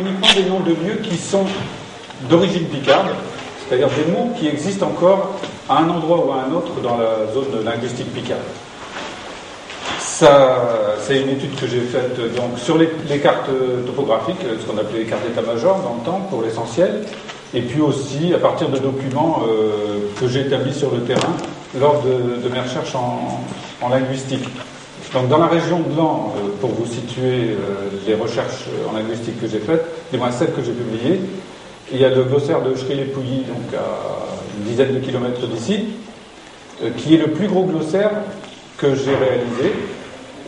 Uniquement des noms de lieux qui sont d'origine picarde, c'est-à-dire des mots qui existent encore à un endroit ou à un autre dans la zone linguistique picarde. Ça, c'est une étude que j'ai faite donc, sur les cartes topographiques, ce qu'on appelait les cartes d'état-major dans le temps, pour l'essentiel, et puis aussi à partir de documents que j'ai établis sur le terrain lors de mes recherches en linguistique. Donc dans la région de Laon, pour vous situer les recherches en linguistique que j'ai faites, du moins celles que j'ai publiées, il y a le glossaire de Chry-les-Pouilly, donc à une dizaine de kilomètres d'ici, qui est le plus gros glossaire que j'ai réalisé.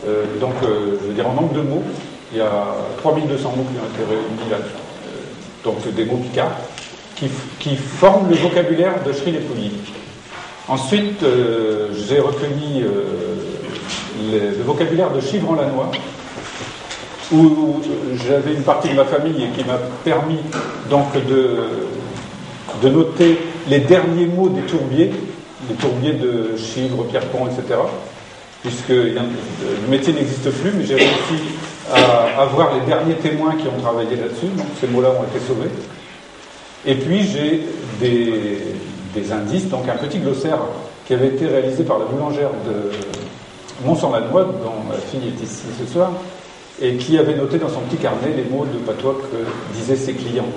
Je veux dire en nombre de mots, il y a 3200 mots qui ont été réunis là, donc des mots picards, qui forment le vocabulaire de Chry-les-Pouilly. Ensuite, j'ai recueilli le vocabulaire de Chivres-en-Lannoy, où j'avais une partie de ma famille qui m'a permis donc de noter les derniers mots des tourbiers de Chivres, Pierrepont, etc. Puisque le métier n'existe plus, mais j'ai réussi à avoir les derniers témoins qui ont travaillé là-dessus, donc ces mots-là ont été sauvés. Et puis j'ai des indices, donc un petit glossaire qui avait été réalisé par la boulangère de Mont-sur-Lannoy, dont la fille est ici ce soir, et qui avait noté dans son petit carnet les mots de patois que disaient ses clients.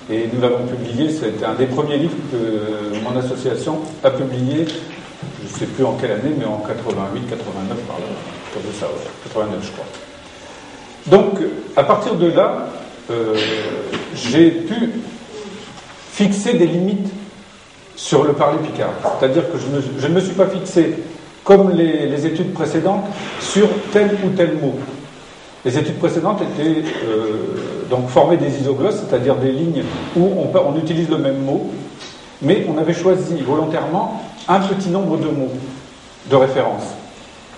Et nous l'avons publié, c'était un des premiers livres que mon association a publié, je ne sais plus en quelle année, mais en 88, 89, par là, comme ça, ouais, 89 je crois. Donc, à partir de là, j'ai pu fixer des limites sur le parler picard. C'est-à-dire que je ne me suis pas fixé, comme les études précédentes, sur tel ou tel mot. Les études précédentes étaient donc formées des isoglosses, c'est-à-dire des lignes où on utilise le même mot, mais on avait choisi volontairement un petit nombre de mots de référence.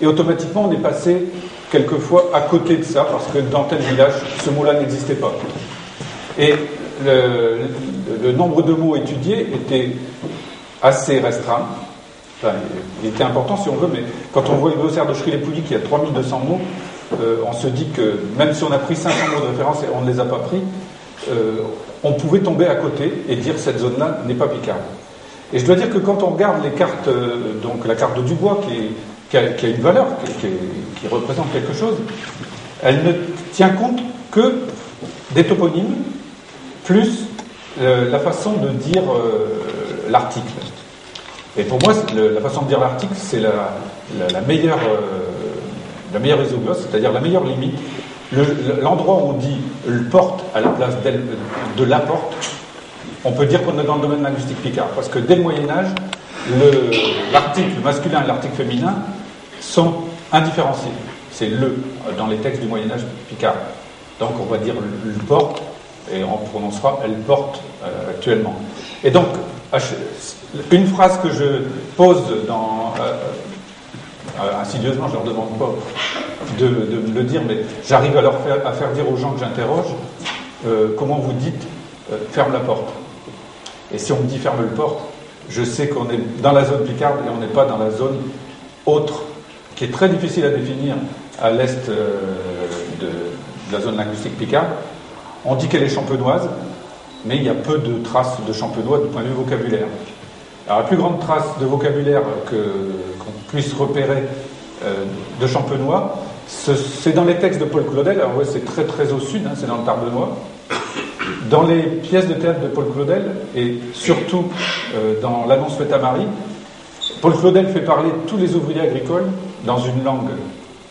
Et automatiquement, on est passé quelquefois à côté de ça, parce que dans tel village, ce mot-là n'existait pas. Et le nombre de mots étudiés était assez restreint. Enfin, il était important si on veut, mais quand on voit le glossaire de Chry-les-Pouilly qui a 3200 mots, on se dit que même si on a pris 500 mots de référence et on ne les a pas pris, on pouvait tomber à côté et dire cette zone-là n'est pas picarde. Et je dois dire que quand on regarde les cartes, donc la carte de Dubois qui a une valeur, qui représente quelque chose, elle ne tient compte que des toponymes plus la façon de dire l'article. Et pour moi, la façon de dire l'article, c'est la meilleure isoglosse, c'est-à-dire la meilleure limite. L'endroit où on dit le porte à la place de la porte, on peut dire qu'on est dans le domaine linguistique picard, parce que dès le Moyen-Âge, l'article masculin et l'article féminin sont indifférenciés. C'est le dans les textes du Moyen-Âge picard. Donc on va dire le porte, et on prononcera elle porte actuellement. Et donc, une phrase que je pose insidieusement, je ne leur demande pas de me le dire, mais j'arrive à faire dire aux gens que j'interroge, comment vous dites ferme la porte. Et si on me dit ferme le porte, je sais qu'on est dans la zone picarde et on n'est pas dans la zone autre, qui est très difficile à définir à l'est de la zone linguistique picarde. On dit qu'elle est champenoise, mais il y a peu de traces de champenois du point de vue vocabulaire. Alors la plus grande trace de vocabulaire qu'on puisse repérer de champenois, c'est dans les textes de Paul Claudel. Alors ouais, c'est très très au sud, hein, c'est dans le Tardenois. Dans les pièces de théâtre de Paul Claudel, et surtout dans l'annonce faite à Marie, Paul Claudel fait parler tous les ouvriers agricoles dans une langue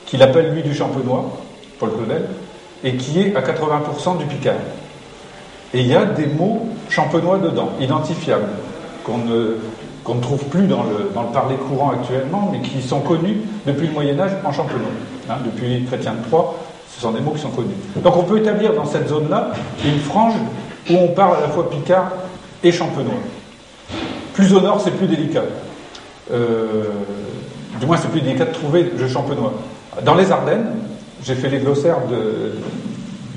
qu'il appelle lui du champenois, Paul Claudel, et qui est à 80% du picard. Et il y a des mots champenois dedans, identifiables, qu'on ne trouve plus dans le parler courant actuellement, mais qui sont connus depuis le Moyen-Âge en champenois. Hein, depuis Chrétien de Troyes, ce sont des mots qui sont connus. Donc on peut établir dans cette zone-là une frange où on parle à la fois picard et champenois. Plus au nord, c'est plus délicat. Du moins, c'est plus délicat de trouver le champenois. Dans les Ardennes, j'ai fait les glossaires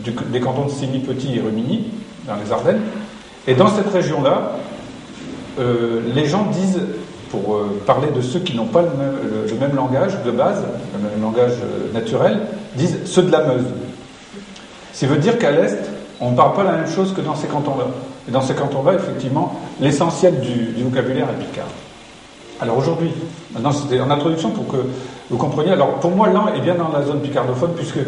des cantons de Signy Petit et Rumigny, dans les Ardennes, et dans cette région-là, les gens disent, pour parler de ceux qui n'ont pas le même langage de base, le même langage naturel, disent ceux de la Meuse. Ça veut dire qu'à l'est, on ne parle pas la même chose que dans ces cantons-là. Et dans ces cantons-là, effectivement, l'essentiel du vocabulaire est picard. Alors aujourd'hui, maintenant c'était en introduction pour que vous compreniez. Alors pour moi, Laon est bien dans la zone picardophone, puisque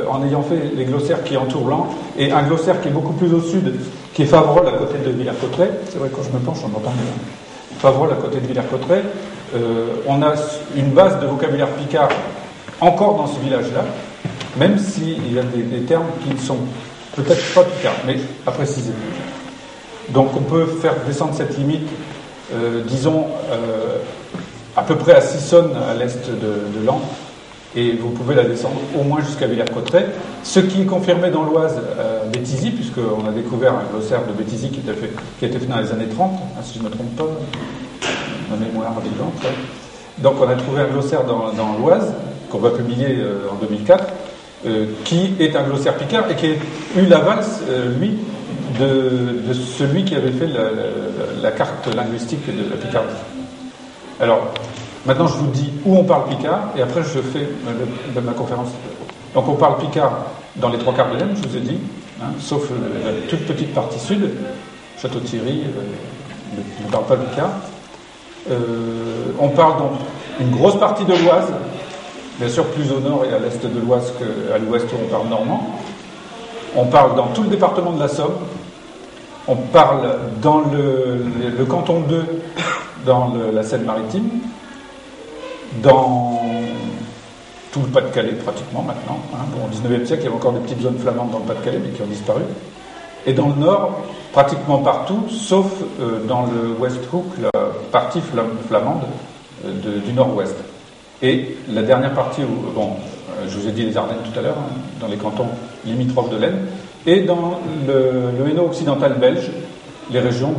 en ayant fait les glossaires qui entourent Laon, et un glossaire qui est beaucoup plus au sud, qui est Faverolles à côté de Villers-Cotterêts, c'est vrai que quand je me penche, on entend bien. Faverolles à côté de Villers-Cotterêts, on a une base de vocabulaire picard encore dans ce village-là, même s'il y a des termes qui ne sont peut-être pas picards, mais à préciser. Donc on peut faire descendre cette limite, disons, à peu près à Sissonne, à l'est de Laon, et vous pouvez la descendre au moins jusqu'à Villers-Cotterêts, ce qui est confirmé dans l'Oise à Béthisy, puisqu'on a découvert un glossaire de Béthisy qui a été fait dans les années 30, hein, si je ne me trompe pas, ma mémoire vivante. Ouais. Donc on a trouvé un glossaire dans l'Oise, qu'on va publier en 2004, qui est un glossaire picard et qui a eu l'aval, lui, de celui qui avait fait la carte linguistique de la Picardie. Alors, maintenant je vous dis où on parle picard, et après je fais ma conférence. Donc on parle picard dans les 3/4 de l'Aisne, je vous ai dit, hein, sauf la toute petite partie sud, Château-Thierry, ne parle pas picard. On parle donc une grosse partie de l'Oise, bien sûr plus au nord et à l'est de l'Oise qu'à l'ouest où on parle normand. On parle dans tout le département de la Somme. On parle dans le canton 2, dans la Seine-Maritime, dans tout le Pas-de-Calais pratiquement maintenant. Hein. Bon, au XIXe siècle, il y avait encore des petites zones flamandes dans le Pas-de-Calais, mais qui ont disparu. Et dans le nord, pratiquement partout, sauf dans le West Hook, la partie flamande du nord-ouest. Et la dernière partie, je vous ai dit les Ardennes tout à l'heure, hein, dans les cantons limitrophes de l'Aisne, et dans le Hainaut occidental belge, les régions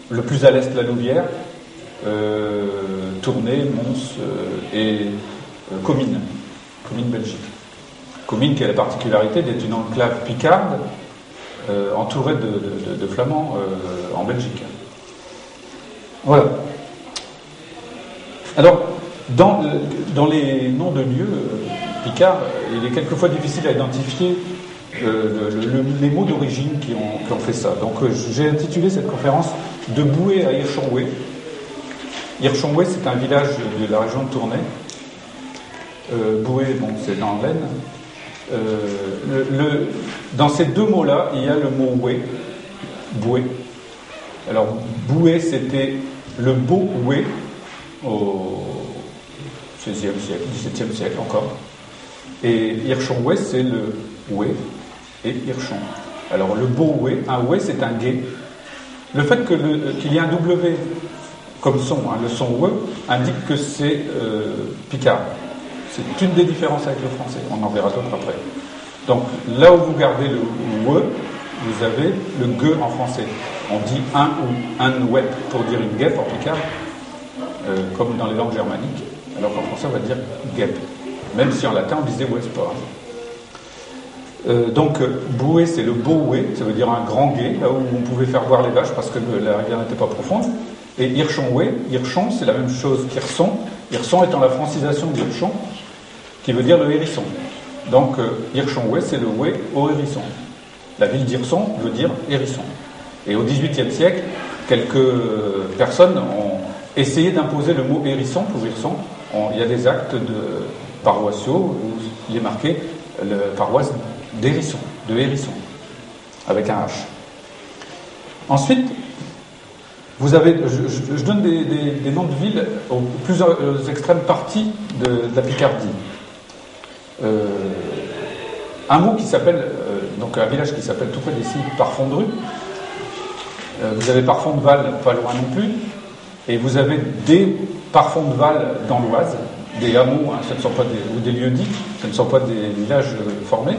le plus à l'est, la Louvière, Tournai, Mons et Comines, Belgique. Comines qui a la particularité d'être une enclave picarde entourée de flamands en Belgique. Voilà. Alors, dans les noms de lieux picards, il est quelquefois difficile à identifier les mots d'origine qui ont fait ça. Donc j'ai intitulé cette conférence « De Boué à Hirschonway ». Hirschonway, c'est un village de la région de Tournai. Boué, bon, c'est dans l'Aisne. Dans ces deux mots-là, il y a le mot « oué », boué. Alors, boué, c'était le beau oué au XVIe siècle, XVIIe siècle encore. Et Hirschonway, c'est le oué et Hirschon. Alors, le beau oué, un oué, c'est un gué. Le fait qu'il y ait un W comme son, hein, le son oué, indique que c'est picard. C'est une des différences avec le français. On en verra d'autres après. Donc, là où vous gardez le oué, vous avez le gueux en français. On dit un ou un ouet pour dire une guêpe en picard, comme dans les langues germaniques, alors qu'en français on va dire guêpe. Même si en latin on disait ouesport. Donc, boué, c'est le beau oué, ça veut dire un grand gué, là où on pouvait faire boire les vaches parce que la rivière n'était pas profonde. Et Hirschonway, Hirschon, c'est la même chose qu'Hirson. Hirson étant la francisation d'Hirschon, qui veut dire le hérisson. Donc, Hirschonway, c'est le oué au hérisson. La ville d'Hirson veut dire hérisson. Et au XVIIIe siècle, quelques personnes ont essayé d'imposer le mot hérisson pour Hirson. Il y a des actes paroissiaux où il est marqué la paroisse d'Hérisson, de Hérisson, avec un H. Ensuite, vous avez, je donne des noms de villes aux plus extrêmes parties de la Picardie. Un mot qui s'appelle, donc un village qui s'appelle tout près d'ici, Parfondru. Vous avez Parfond-de-Val, pas loin non plus, et vous avez des Parfond-de-Val dans l'Oise, des hameaux, hein, ce ne sont pas ou des lieux-dits, ce ne sont pas des villages formés.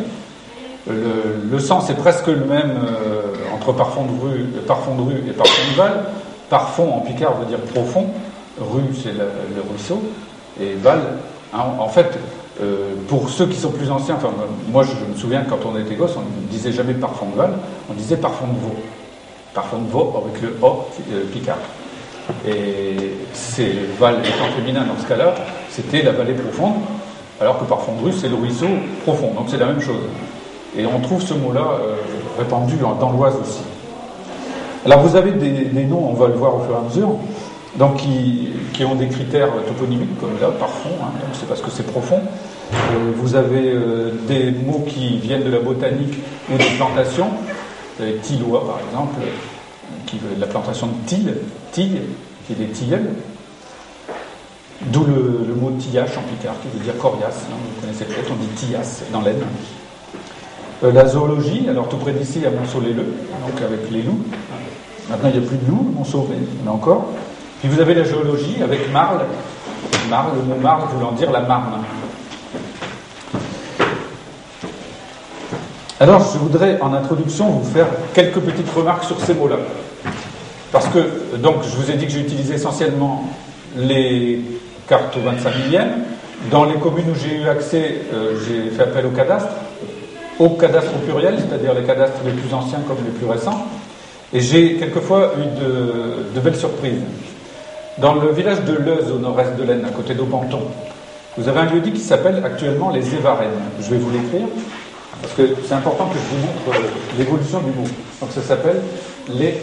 Le sens est presque le même entre Parfondru et Parfond-de-Val. Parfond en picard veut dire profond, rue c'est le ruisseau, et Val, hein, en fait, pour ceux qui sont plus anciens, enfin moi je me souviens quand on était gosse, on ne disait jamais Parfond-de-Val, on disait Parfond-de-Vaux. Parfond-de-Vaux avec le O picard. Et c'est Val étant féminin dans ce cas-là, c'était la vallée profonde, alors que Parfond-de-Rue c'est le ruisseau profond, donc c'est la même chose. Et on trouve ce mot-là répandu dans l'Oise aussi. Alors vous avez des noms, on va le voir au fur et à mesure, donc qui ont des critères toponymiques, comme là, par fond, hein, donc c'est parce que c'est profond. Vous avez des mots qui viennent de la botanique ou des plantations. Vous avez Tillois, par exemple, qui veut la plantation de tille, qui est des tilleuls. D'où le mot tillache en picard, qui veut dire coriace. Hein, vous connaissez peut-être, on dit tillasse dans l'Aisne. La zoologie, alors tout près d'ici, à Monceau-les-Leux, donc avec les loups. Maintenant, il n'y a plus de loups, Monceau, mais il y en a encore. Puis vous avez la géologie avec Marle. Marle, le mot Marle voulant dire la marne. Alors, je voudrais, en introduction, vous faire quelques petites remarques sur ces mots-là. Parce que, donc, je vous ai dit que j'ai utilisé essentiellement les cartes au 25 millième. Dans les communes où j'ai eu accès, j'ai fait appel au cadastre au pluriel, c'est-à-dire les cadastres les plus anciens comme les plus récents. Et j'ai quelquefois eu de belles surprises. Dans le village de Leuze, au nord-est de l'Aisne, à côté d'Aubenton, vous avez un lieu-dit qui s'appelle actuellement les Évarennes. Je vais vous l'écrire, parce que c'est important que je vous montre l'évolution du mot. Donc ça s'appelle les...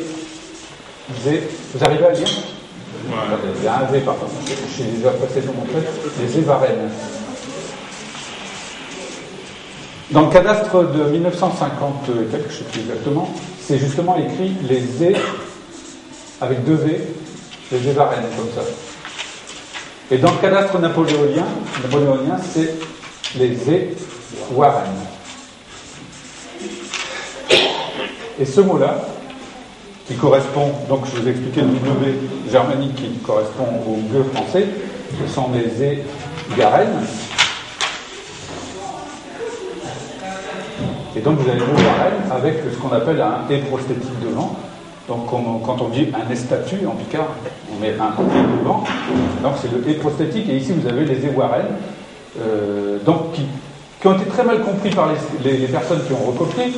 Vous arrivez à lire ? Ouais. Il y a un V, par contre. Je les ai passés de montrer. Les Évarennes. Dans le cadastre de 1950 et quelques, je ne sais plus exactement, c'est justement écrit les é avec deux V, les Évarennes, comme ça. Et dans le cadastre napoléonien c'est les Éwarennes. Et ce mot-là, qui correspond, donc je vous ai expliqué le W germanique qui correspond au G français, ce sont les Égarennes. Et donc vous avez l'Égarenne avec ce qu'on appelle un E prosthétique devant. Donc quand on dit un estatu en picard, on met un E devant. Donc c'est le E prosthétique. Et ici vous avez les Éwarennes, donc qui ont été très mal compris par les personnes qui ont recopié.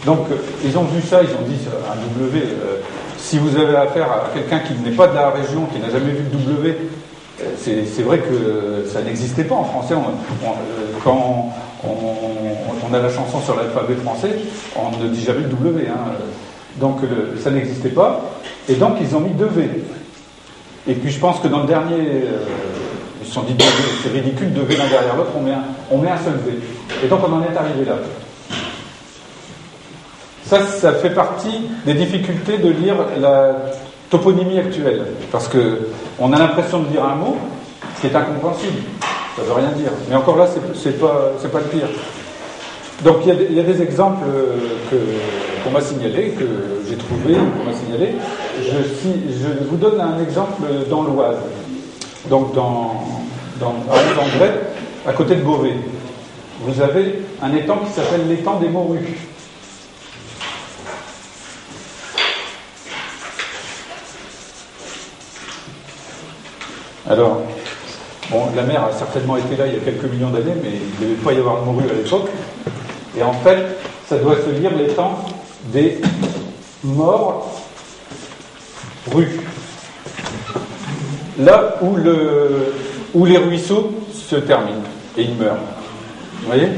Donc ils ont vu ça, ils ont dit un W. Si vous avez affaire à quelqu'un qui n'est pas de la région, qui n'a jamais vu le W, c'est vrai que ça n'existait pas en français. Quand on a la chanson sur l'alphabet français, on ne dit jamais le W. Hein. Donc ça n'existait pas. Et donc ils ont mis deux V. Et puis je pense que dans le dernier, ils se sont dit, c'est ridicule, deux V l'un derrière l'autre, on met un seul V. Et donc on en est arrivé là. Ça fait partie des difficultés de lire la toponymie actuelle. Parce qu'on a l'impression de lire un mot, ce qui est incompréhensible. Ça ne veut rien dire. Mais encore là, c'est pas le pire. Donc il y a des exemples qu'on m'a signalés, que j'ai trouvés, qu'on m'a signalés. Je vous donne un exemple dans l'Oise. Donc dans André, à côté de Beauvais, vous avez un étang qui s'appelle l'étang des Morues. Alors, bon, la mer a certainement été là il y a quelques millions d'années, mais il ne devait pas y avoir de morue à l'époque. Et en fait, ça doit se lire l'étang des morts rues. Là où les ruisseaux se terminent et ils meurent. Vous voyez ?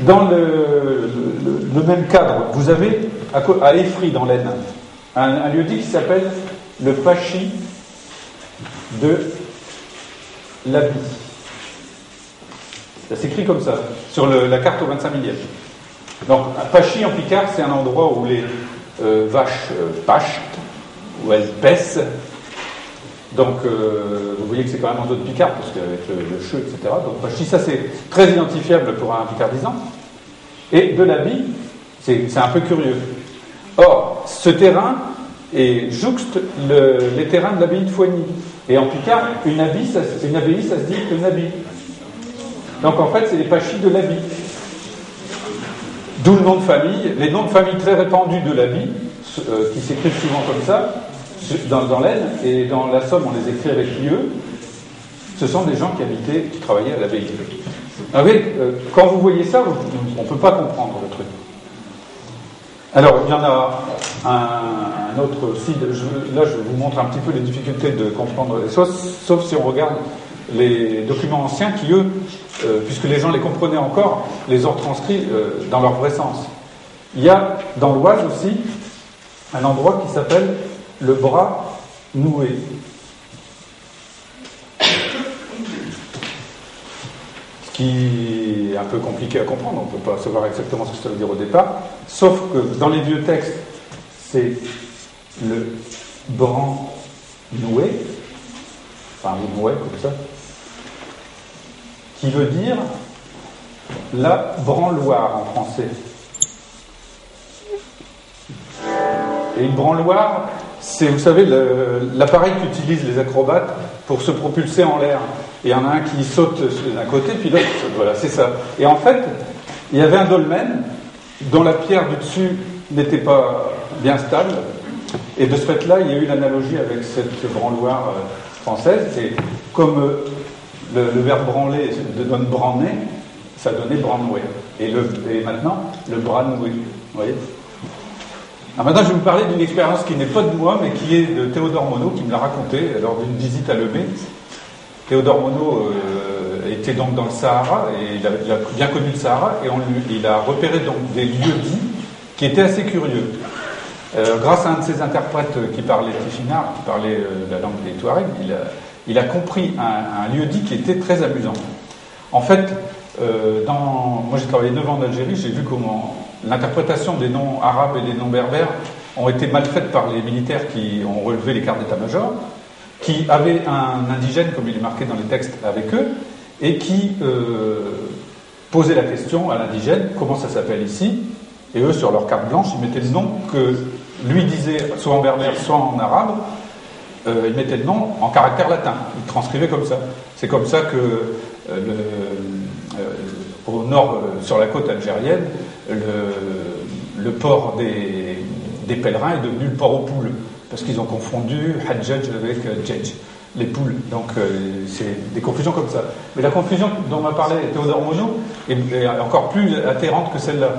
Dans le même cadre, vous avez à Effry, dans l'Aisne, un lieu-dit qui s'appelle le Pachy de l'Abbey. Ça s'écrit comme ça, sur la carte au 25 millième. Donc, Pachy en picard, c'est un endroit où les vaches pachent, où elles paissent. Donc, vous voyez que c'est quand même en zone picard, parce qu'avec le cheux, etc. Donc, Pachy, ça c'est très identifiable pour un picardisant. Et de l'Abbey, c'est un peu curieux. Or, ce terrain est jouxte les terrains de l'abbaye de Foigny. Et en picard, une abbaye, ça se dit une abbaye. Donc en fait, c'est les Pachys de l'Abbey. D'où le nom de famille. Les noms de famille très répandus de l'Abbey, qui s'écrivent souvent comme ça, dans l'Aisne, et dans la Somme, on les écrit avec IE, ce sont des gens qui travaillaient à l'abbaye. Ah oui, quand vous voyez ça, on ne peut pas comprendre le truc. Alors, il y en a un autre aussi. Là, je vous montre un petit peu les difficultés de comprendre les choses, sauf si on regarde les documents anciens qui, eux, puisque les gens les comprenaient encore, les ont retranscrits dans leur vrai sens. Il y a dans l'Oise aussi un endroit qui s'appelle le bras noué. Ce qui est un peu compliqué à comprendre, on ne peut pas savoir exactement ce que ça veut dire au départ, sauf que dans les vieux textes, c'est le bran noué, enfin ou noué comme ça, qui veut dire la branloire en français. Et une branloire, c'est, vous savez, l'appareil qu'utilisent les acrobates pour se propulser en l'air. Et il y en a un qui saute d'un côté, puis l'autre, voilà, c'est ça. Et en fait, il y avait un dolmen dont la pierre du dessus n'était pas bien stable. Et de ce fait-là, il y a eu l'analogie avec cette branloire française. Et comme le verbe branler donne branler, ça donnait branlouer. Et maintenant, le bras noué. Vous voyez ? Alors maintenant, je vais vous parler d'une expérience qui n'est pas de moi, mais qui est de Théodore Monod, qui me l'a raconté lors d'une visite à Lemay. Théodore Monod était donc dans le Sahara, et il a bien connu le Sahara, et il a repéré donc des lieux-dits qui étaient assez curieux. Grâce à un de ses interprètes qui parlait tiffinard, qui parlait la langue des Touaregs, il a compris un lieu-dit qui était très amusant. En fait, moi j'ai travaillé 9 ans en Algérie, j'ai vu comment l'interprétation des noms arabes et des noms berbères ont été mal faites par les militaires qui ont relevé les cartes d'état-major, qui avaient un indigène, comme il est marqué dans les textes, avec eux, et qui posaient la question à l'indigène, comment ça s'appelle ici? Et eux, sur leur carte blanche, ils mettaient le nom que lui disait, soit en berbère, soit en arabe, ils mettaient le nom en caractère latin, ils transcrivaient comme ça. C'est comme ça que au nord, sur la côte algérienne, le port des pèlerins est devenu le port aux poules, parce qu'ils ont confondu Hajjaj avec Djedj, les poules. Donc c'est des confusions comme ça. Mais la confusion dont m'a parlé Théodore Monod est encore plus atterrante que celle-là.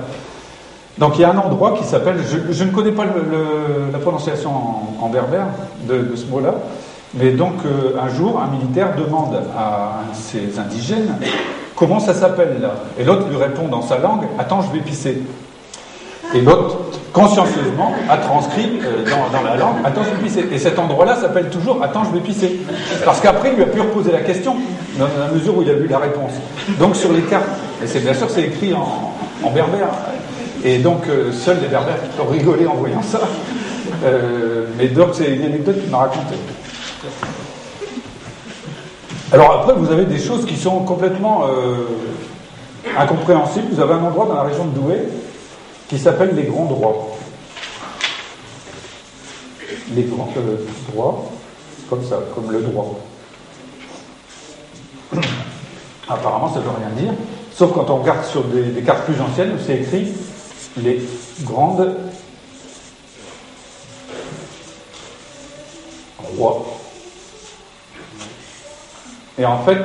Donc il y a un endroit qui s'appelle, je ne connais pas la prononciation en berbère de ce mot-là, mais donc un jour, un militaire demande à un de ses indigènes comment ça s'appelle là. Et l'autre lui répond dans sa langue, attends, je vais pisser. Et l'autre, consciencieusement, a transcrit dans la langue, attends, je vais pisser. Et cet endroit-là s'appelle toujours, attends, je vais pisser. Parce qu'après, il lui a pu reposer la question, dans la mesure où il a vu la réponse. Donc sur les cartes, et c'est bien sûr, c'est écrit en berbère. Et donc, seuls les berbères qui peuvent rigoler en voyant ça. Mais donc, c'est une anecdote qu'il m'a racontée. Alors après, vous avez des choses qui sont complètement incompréhensibles. Vous avez un endroit dans la région de Douai qui s'appelle les Grands Droits. Les Grands Droits, comme ça, comme le droit. Apparemment, ça ne veut rien dire, sauf quand on regarde sur des cartes plus anciennes où c'est écrit les grandes rois. Et en fait,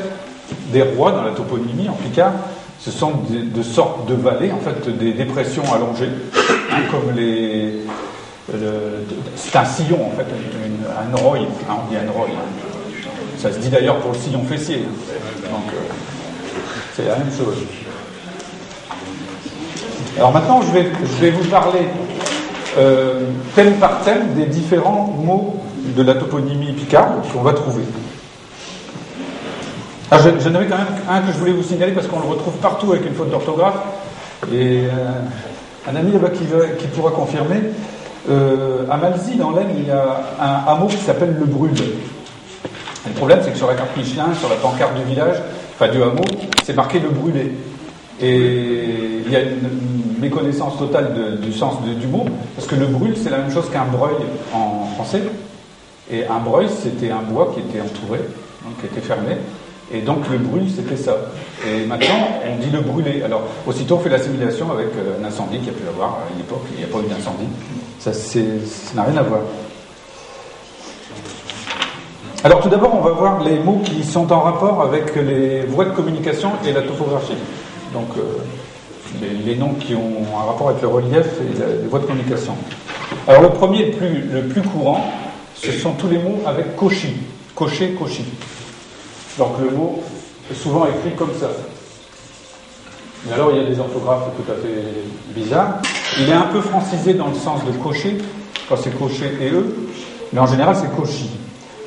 des rois dans la toponymie, en Picard, ce sont de sortes de vallées, en fait, des dépressions allongées, hein, comme c'est un sillon, en fait, un roy, hein, on dit un roy. Ça se dit d'ailleurs pour le sillon fessier. Donc, c'est la même chose. Alors maintenant, je vais vous parler thème par thème des différents mots de la toponymie picarde qu'on va trouver. Alors, j'en avais quand même un que je voulais vous signaler parce qu'on le retrouve partout avec une faute d'orthographe. Et un ami là-bas qui pourra confirmer. À Malzy, dans l'Aisne, il y a un hameau qui s'appelle le Brûle. Et le problème, c'est que sur la carte Michelin, sur la pancarte du village, enfin du hameau, c'est marqué le Brûlé. Et il y a une méconnaissance totale du sens du mot, parce que le brûle, c'est la même chose qu'un breuil en français. Et un breuil, c'était un bois qui était entouré, donc qui était fermé. Et donc le brûle, c'était ça. Et maintenant, on dit le brûlé. Alors, aussitôt, on fait l'assimilation avec un incendie qu'il y a pu avoir à une époque. Il n'y a pas eu d'incendie. Ça n'a rien à voir. Alors, tout d'abord, on va voir les mots qui sont en rapport avec les voies de communication et la topographie. Donc, les noms qui ont un rapport avec le relief et les voies de communication. Alors, le premier, le plus courant, ce sont tous les mots avec koshi. Koché, koshi. Donc le mot est souvent écrit comme ça. Et alors il y a des orthographes tout à fait bizarres. Il est un peu francisé dans le sens de cocher, quand c'est cocher et eux, mais en général c'est cauchy.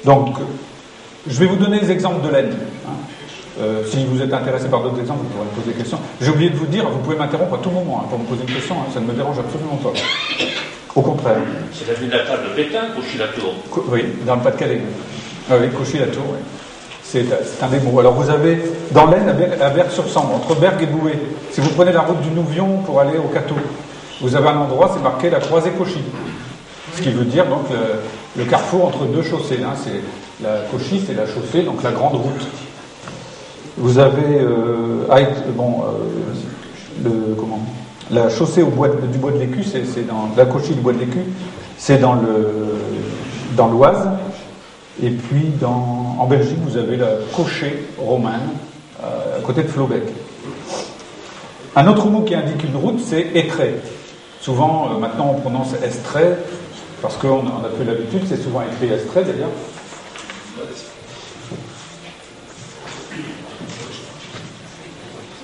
Donc je vais vous donner des exemples de laine. Si vous êtes intéressé par d'autres exemples, vous pourrez me poser des questions. J'ai oublié de vous dire, vous pouvez m'interrompre à tout moment pour me poser une question, ça ne me dérange absolument pas. Au contraire. C'est la ville natale de Pétain, Cauchy-la-Tour. Oui, dans le Pas-de-Calais. Oui, Cauchy-la-Tour, oui. C'est un des mots. Alors vous avez, dans l'Aisne, à Bergues-sur-Sambre, entre Bergues et Bouvet, si vous prenez la route du Nouvion pour aller au Cateau, vous avez un endroit, c'est marqué la croisée Cauchy. Ce qui veut dire donc le carrefour entre deux chaussées. C'est la Cauchy, c'est la chaussée, donc la grande route. Vous avez la chaussée du bois de l'Écu, c'est dans la Cauchy du bois de l'Écu, c'est dans l'Oise. Et puis en Belgique, vous avez la Cauchée romane, à côté de Flaubec. Un autre mot qui indique une route, c'est Étré. Souvent, maintenant, on prononce Estrée, parce qu'on a plus l'habitude, c'est souvent écrit Estrée d'ailleurs.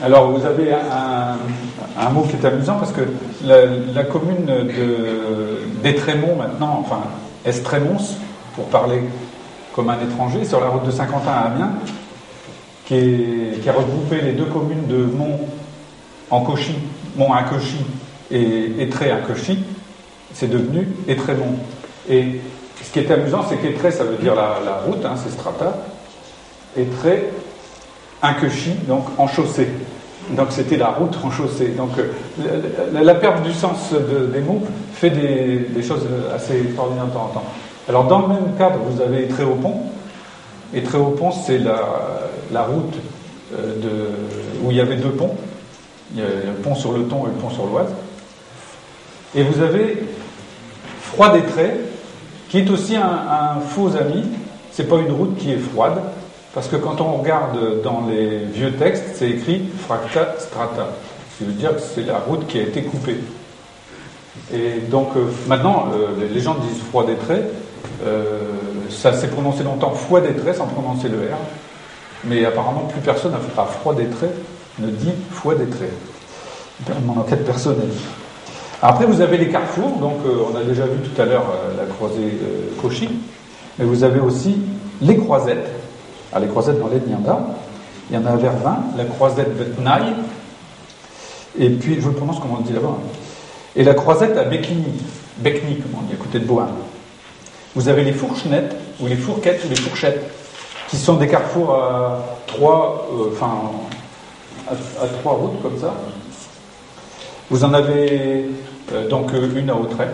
Alors, vous avez un mot qui est amusant, parce que la commune d'Étrémont, maintenant, enfin, Estrémons, pour parler comme un étranger, sur la route de Saint-Quentin à Amiens, qui a regroupé les deux communes de Mont en Cauchy, Mont à Cauchy et Étré à Cauchy, c'est devenu Étrémont. Et ce qui est amusant, c'est qu'Étré, ça veut dire la route, c'est Strata, Étré, un Cauchy, donc en chaussée. Donc c'était la route en chaussée. Donc la perte du sens des mots fait des choses assez extraordinaires de temps en temps. Alors dans le même cadre, vous avez Étré-au-Pont. Étré-au-Pont, c'est la route où il y avait deux ponts. Il y a le pont sur le Thon et le pont sur l'Oise. Et vous avez Froid-d'Étré, qui est aussi un faux ami. C'est pas une route qui est froide, parce que quand on regarde dans les vieux textes, c'est écrit Fracta Strata, ce qui veut dire que c'est la route qui a été coupée. Et donc maintenant, les gens disent Froid-d'Étré. Ça s'est prononcé longtemps Fouet-d'Étré sans prononcer le R, mais apparemment plus personne à Froid-d'Étré ne dit Fouet-d'Étré. Mon enquête personnelle. Après, vous avez les carrefours, donc on a déjà vu tout à l'heure la croisée Cauchy, mais vous avez aussi les croisettes. Alors, les croisettes dans l'Aisne, il y en a à Vervins, la croisette Vetnaï, et puis, je le prononce comme on le dit là-bas, et la croisette à Becny, comme on dit, à côté de Bohain. Vous avez les fourchenettes, ou les fourquettes, ou les fourchettes, qui sont des carrefours à trois routes, comme ça. Vous en avez donc une à Autrep,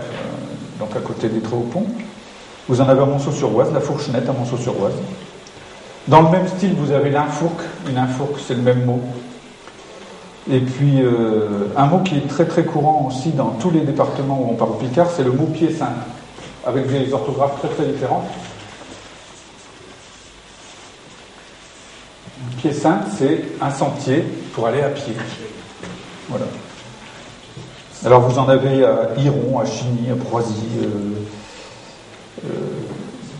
donc à côté d'Étré-au-Pont. Vous en avez à Monceau-sur-Oise, la fourchenette à Monceau-sur-Oise. Dans le même style, vous avez l'infourque. Une infourque, c'est le même mot. Et puis, un mot qui est très très courant aussi dans tous les départements où on parle picard, c'est le mot pied-saint, avec des orthographes très très différentes. Pied-saint, c'est un sentier pour aller à pied. Voilà. Alors vous en avez à Iron, à Chigny, à Proisy,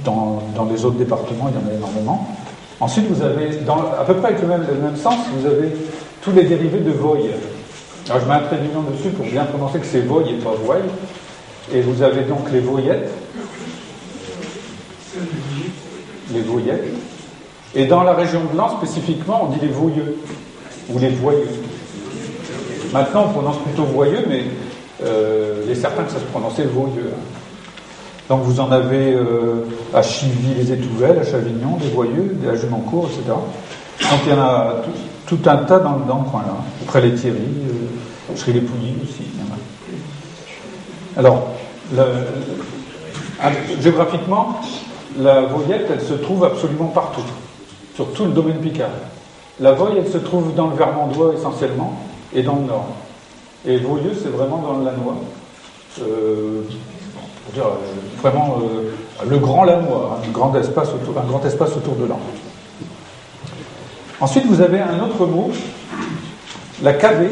dans les autres départements, il y en a énormément. Ensuite, vous avez, à peu près avec le même sens, vous avez tous les dérivés de Voy. Alors je mets un trait d'union dessus pour bien prononcer que c'est Voy et pas Voy. Et vous avez donc les Voyettes. Les Voyettes. Et dans la région de Lens, spécifiquement, on dit les Voyeux, ou les Voyeux. Maintenant, on prononce plutôt Voyeux, mais il est certain que ça se prononçait Voyeux. Donc vous en avez à Chivy-les-Étouvelles, à Chavignon, des Voyeux, à Jumencourt, etc. Donc il y en a tout un tas dans le coin là. Près les Thierry, Chry-les-Pouilly aussi, il y en a. Alors, géographiquement, la Voyette, elle se trouve absolument partout, sur tout le domaine picard. La Voye, elle se trouve dans le Vermandois essentiellement, et dans le nord. Et Voyeux, c'est vraiment dans le Lannoy. Vraiment le Grand Lannoy, un grand espace autour de Lens. Ensuite, vous avez un autre mot, la Cavé.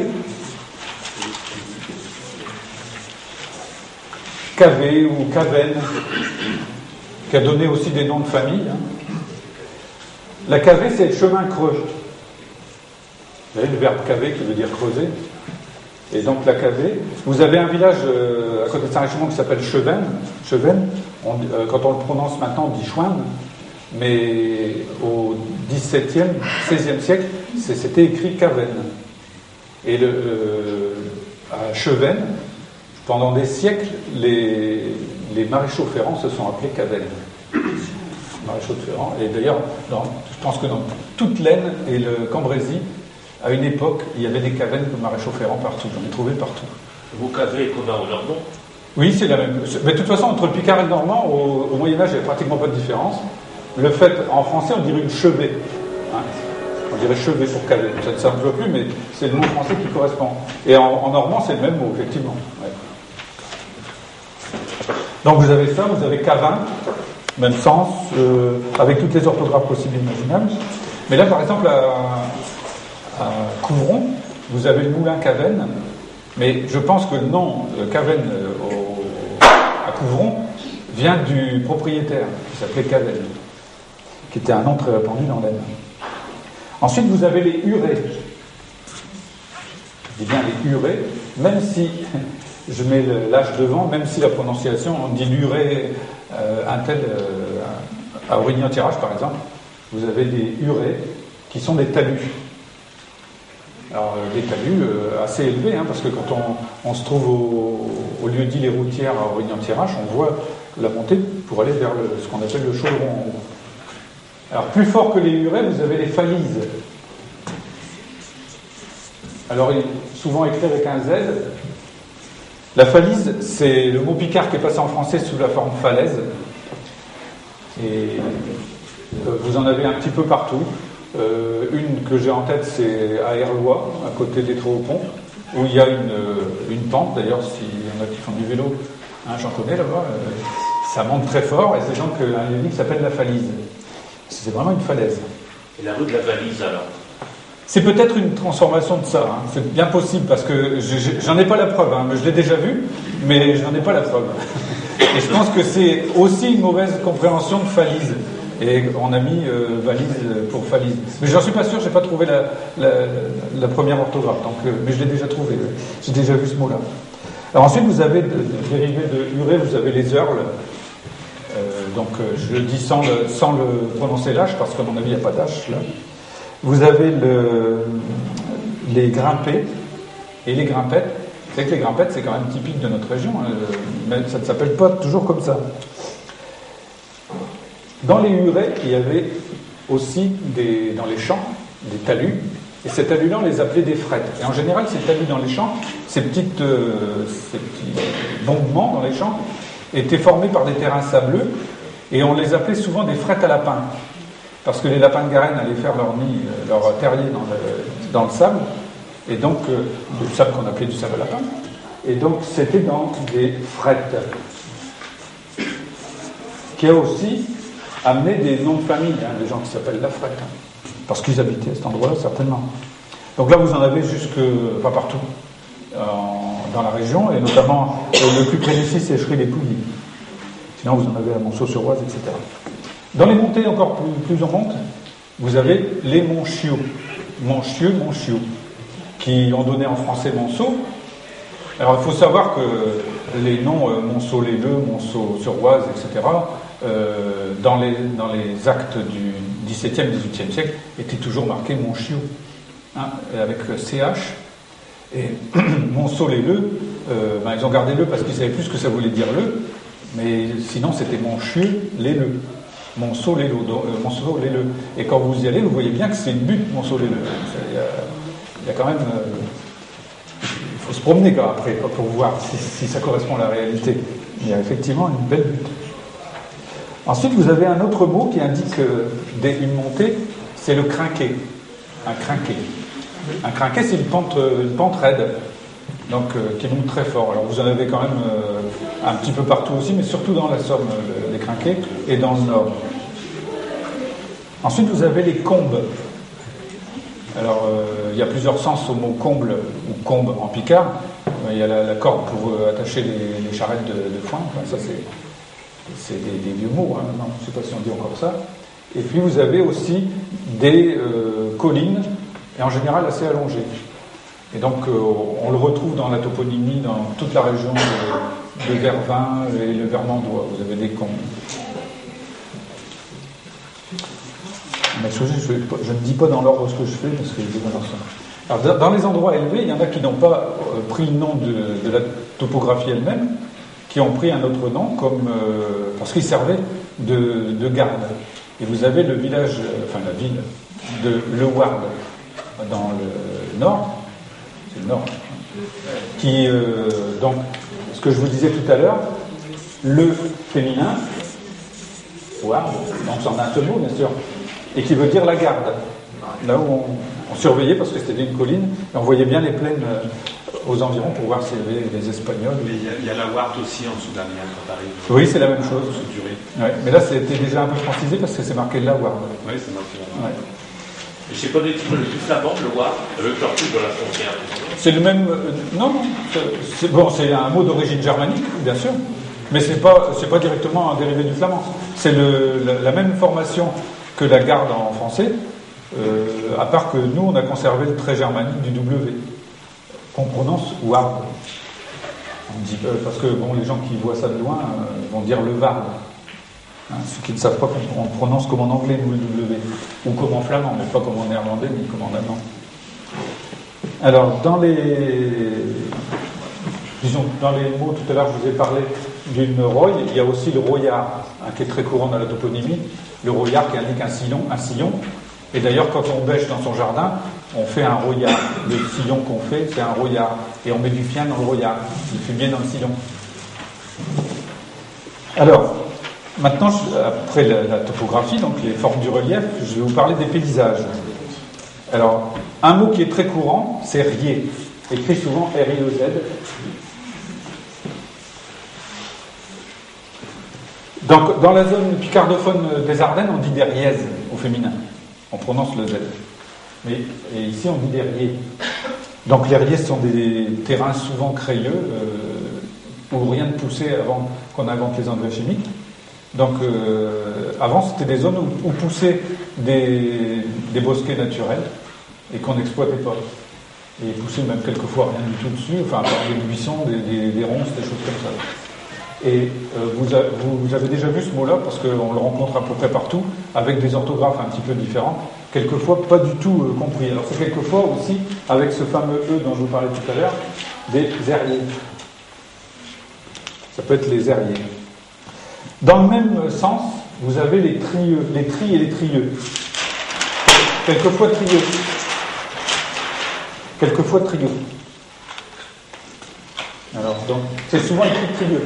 Cavé ou Cavenne, qui a donné aussi des noms de famille. La cavée, c'est le chemin creux. Vous voyez le verbe caver qui veut dire creuser. Et donc la cavée. Vous avez un village à côté de Saint-Richemont qui s'appelle Chevennes. Quand on le prononce maintenant, on dit Chouin. Mais au XVIIe, XVIe siècle, c'était écrit Cavenne. Et à Chevennes, pendant des siècles, les maréchaux ferrants se sont appelés Cavenne. Maréchaux de Ferrand. Et d'ailleurs, je pense que dans toute l'Aisne et le Cambrésis, à une époque, il y avait des cavennes de maréchaux ferrants partout. J'en ai trouvé partout. Vous cavez comme au Normand? Oui, c'est la même. Mais de toute façon, entre le Picard et le Normand, au Moyen-Âge, il n'y a pratiquement pas de différence. Le fait, en français, on dirait une chevée. Hein, on dirait chevet pour cavet. Ça ne s'emploie plus, mais c'est le mot français qui correspond. Et en normand, c'est le même mot, effectivement. Ouais. Donc vous avez ça, vous avez cavin, même sens, avec toutes les orthographes possibles et imaginables. Mais là, par exemple, à Couvron, vous avez le moulin Cavenne, mais je pense que le nom Cavenne à Couvron vient du propriétaire, qui s'appelait Cavenne, qui était un nom très répandu dans l'Aisne. Ensuite, vous avez les Hurets. Je dis bien les Hurets, même si je mets l'H devant, même si la prononciation, on dit l'Huret, un tel, à Aurigny-en-Tirage par exemple, vous avez des Hurets qui sont des talus. Alors, des talus assez élevés, hein, parce que quand on se trouve au lieu-dit Les Routières à Aurigny-en-Tirage, on voit la montée pour aller vers ce qu'on appelle le chaudron en haut. Alors, plus fort que les Hurets, vous avez les Falises. Alors, souvent écrit avec un Z. La falise, c'est le mot picard qui est passé en français sous la forme falaise. Et vous en avez un petit peu partout. Une que j'ai en tête, c'est à Erlois, à côté des Tréaupont, où il y a une pente. D'ailleurs, s'il y en a qui font du vélo, hein, j'en connais là-bas, ça monte très fort, et c'est donc un lieu qui s'appelle la Falise. C'est vraiment une falaise. Et la rue de la Valise, alors? C'est peut-être une transformation de ça, hein. C'est bien possible, parce que j'en ai pas la preuve, hein. Je l'ai déjà vu, mais j'en ai pas la preuve. Et je pense que c'est aussi une mauvaise compréhension de falise. Et on a mis valise pour falise. Mais j'en suis pas sûr, j'ai pas trouvé la première orthographe, donc, mais je l'ai déjà trouvé, j'ai déjà vu ce mot-là. Alors ensuite, vous avez, dérivé de Huret, vous avez les Earls. Donc je le dis sans le prononcer l'H, parce qu'à mon avis, il n'y a pas d'H là. Vous avez les grimpés et les grimpettes. Vous savez que les grimpettes, c'est quand même typique de notre région, hein, mais ça ne s'appelle pas toujours comme ça. Dans les Hurets, il y avait aussi, dans les champs, des talus, et ces talus-là, on les appelait des frettes. Et en général, ces talus dans les champs, ces petits bombements dans les champs, étaient formés par des terrains sableux, et on les appelait souvent des frettes à lapins. Parce que les lapins de Garenne allaient faire leur nid, leur terrier dans le sable, et donc, du sable qu'on appelait du sable à lapin, et donc c'était dans des frettes. Qui a aussi amené des noms de famille, hein, des gens qui s'appellent la Frette, hein, parce qu'ils habitaient à cet endroit-là, certainement. Donc là, vous en avez pas partout, dans la région, et notamment, le plus près d'ici, c'est Échery-les-Pouilly. Sinon, vous en avez à Monceau-sur-Oise, etc. Dans les montées encore plus on monte, vous avez les Montchiots, Montchieux, Montchiot, qui ont donné en français Monceau. Alors il faut savoir que les noms Monceau-les-Leux, Monceau-sur-Oise, etc., dans les actes du XVIIe, XVIIIe siècle, étaient toujours marqués Montchiot, hein, avec CH. Et Monceau-les-Leux, ils ont gardé le parce qu'ils ne savaient plus ce que ça voulait dire le, mais sinon c'était Montchieux-les-Leux. Monceau-les-Leux. Et quand vous y allez, vous voyez bien que c'est une butte, Monceau-les-Leux. Il y a quand même... il faut se promener après pour voir si ça correspond à la réalité. Il y a effectivement une belle butte. Ensuite, vous avez un autre mot qui indique une montée, c'est le crinquet. Un crinquet. Un crinquet, c'est une pente raide, donc qui monte très fort. Alors vous en avez quand même un petit peu partout aussi, mais surtout dans la Somme, les crinquets, et dans le nord. Ensuite, vous avez les combes. Alors, il y a plusieurs sens au mot comble ou combe en picard. Il y a la corde pour attacher les charrettes de foin. Enfin, ça, c'est des vieux mots. Hein. Non, je ne sais pas si on dit encore ça. Et puis vous avez aussi des collines, et en général assez allongées. Et donc on le retrouve dans la toponymie, dans toute la région de Vervins et le Vermandois. Vous avez des combes. Mais je ne dis pas dans l'ordre ce que je fais, parce que je dis alors, dans les endroits élevés, il y en a qui n'ont pas pris le nom de la topographie elle-même, qui ont pris un autre nom, comme parce qu'ils servaient de garde. Et vous avez le village, enfin la ville de Le Ward, dans le nord, c'est le nord, qui, donc, ce que je vous disais tout à l'heure, le féminin, Ward, donc c'en a un seul mot, bien sûr, et qui veut dire la garde. Là où on surveillait, parce que c'était une colline, et on voyait bien les plaines aux environs pour voir s'il y avait les Espagnols. Mais il y a la Ward aussi en dessous d'Amiens quand t'arrives. Oui, c'est la même chose. Ouais, mais là, c'était déjà un peu francisé parce que c'est marqué la Ward. Oui, c'est marqué la Ward. Et c'est pas des types du flamand, le Ward, le tortue de la frontière. C'est le même. Non, c'est un mot d'origine germanique, bien sûr, mais c'est pas directement un dérivé du flamand. C'est la même formation que la garde en français, à part que nous, on a conservé le trait germanique du W, qu'on prononce Ward. On dit, parce que bon, les gens qui voient ça de loin vont dire le Vard. Hein, ceux qui ne savent pas qu'on prononce comme en anglais, nous, le W, ou comme en flamand, mais pas comme en néerlandais, ni comme en allemand. Alors, dans les mots, tout à l'heure, je vous ai parlé d'une roye. Il y a aussi le royard, qui est très courant dans la toponymie. Le royard qui indique un sillon. Et d'ailleurs, quand on bêche dans son jardin, on fait un royard. Le sillon qu'on fait, c'est un royard. Et on met du fien dans le royard. Il fumier dans le sillon. Alors, maintenant, après la topographie, donc les formes du relief, je vais vous parler des paysages. Alors, un mot qui est très courant, c'est riez, écrit souvent R-I-E-Z. Donc, dans la zone picardophone des Ardennes, on dit des riez au féminin. On prononce le Z. Et ici, on dit des riez. Donc, les riez sont des terrains souvent crayeux, où rien ne poussait avant qu'on invente les engrais chimiques. Donc, avant, c'était des zones où poussaient des bosquets naturels et qu'on n'exploitait pas. Et poussaient même quelquefois rien du tout dessus, enfin, des buissons, des ronces, des choses comme ça. Et vous avez déjà vu ce mot-là, parce qu'on le rencontre à peu près partout, avec des orthographes un petit peu différentes, quelquefois pas du tout compris. Alors c'est quelquefois aussi, avec ce fameux E dont je vous parlais tout à l'heure, des airiers. Ça peut être les airiers. Dans le même sens, vous avez les trieux, les tris et les trieux. Quelquefois trieux. Quelquefois trieux. Alors, donc, c'est souvent écrit trieux.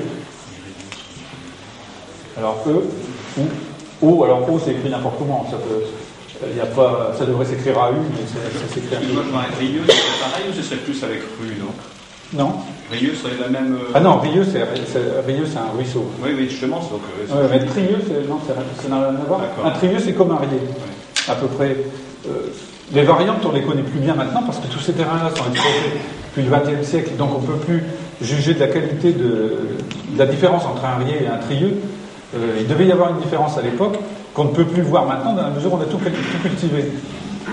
Alors, E ou O. Alors, O, c'est écrit n'importe comment. Ça devrait s'écrire AU, mais ça s'écrit un peu. Rieux, c'est pareil ou ce serait plus avec rue, non? Non. Rieux serait la même. Ah non, Rieux, c'est un ruisseau. Oui, justement, c'est donc. Mais Trieux, c'est n'a rien à voir. Un Trieux, c'est comme un riez. À peu près. Les variantes, on les connaît plus bien maintenant parce que tous ces terrains-là sont exploités depuis le XXe siècle, donc on ne peut plus juger de la qualité de la différence entre un riez et un trieux. Il devait y avoir une différence à l'époque qu'on ne peut plus voir maintenant dans la mesure où on a tout cultivé.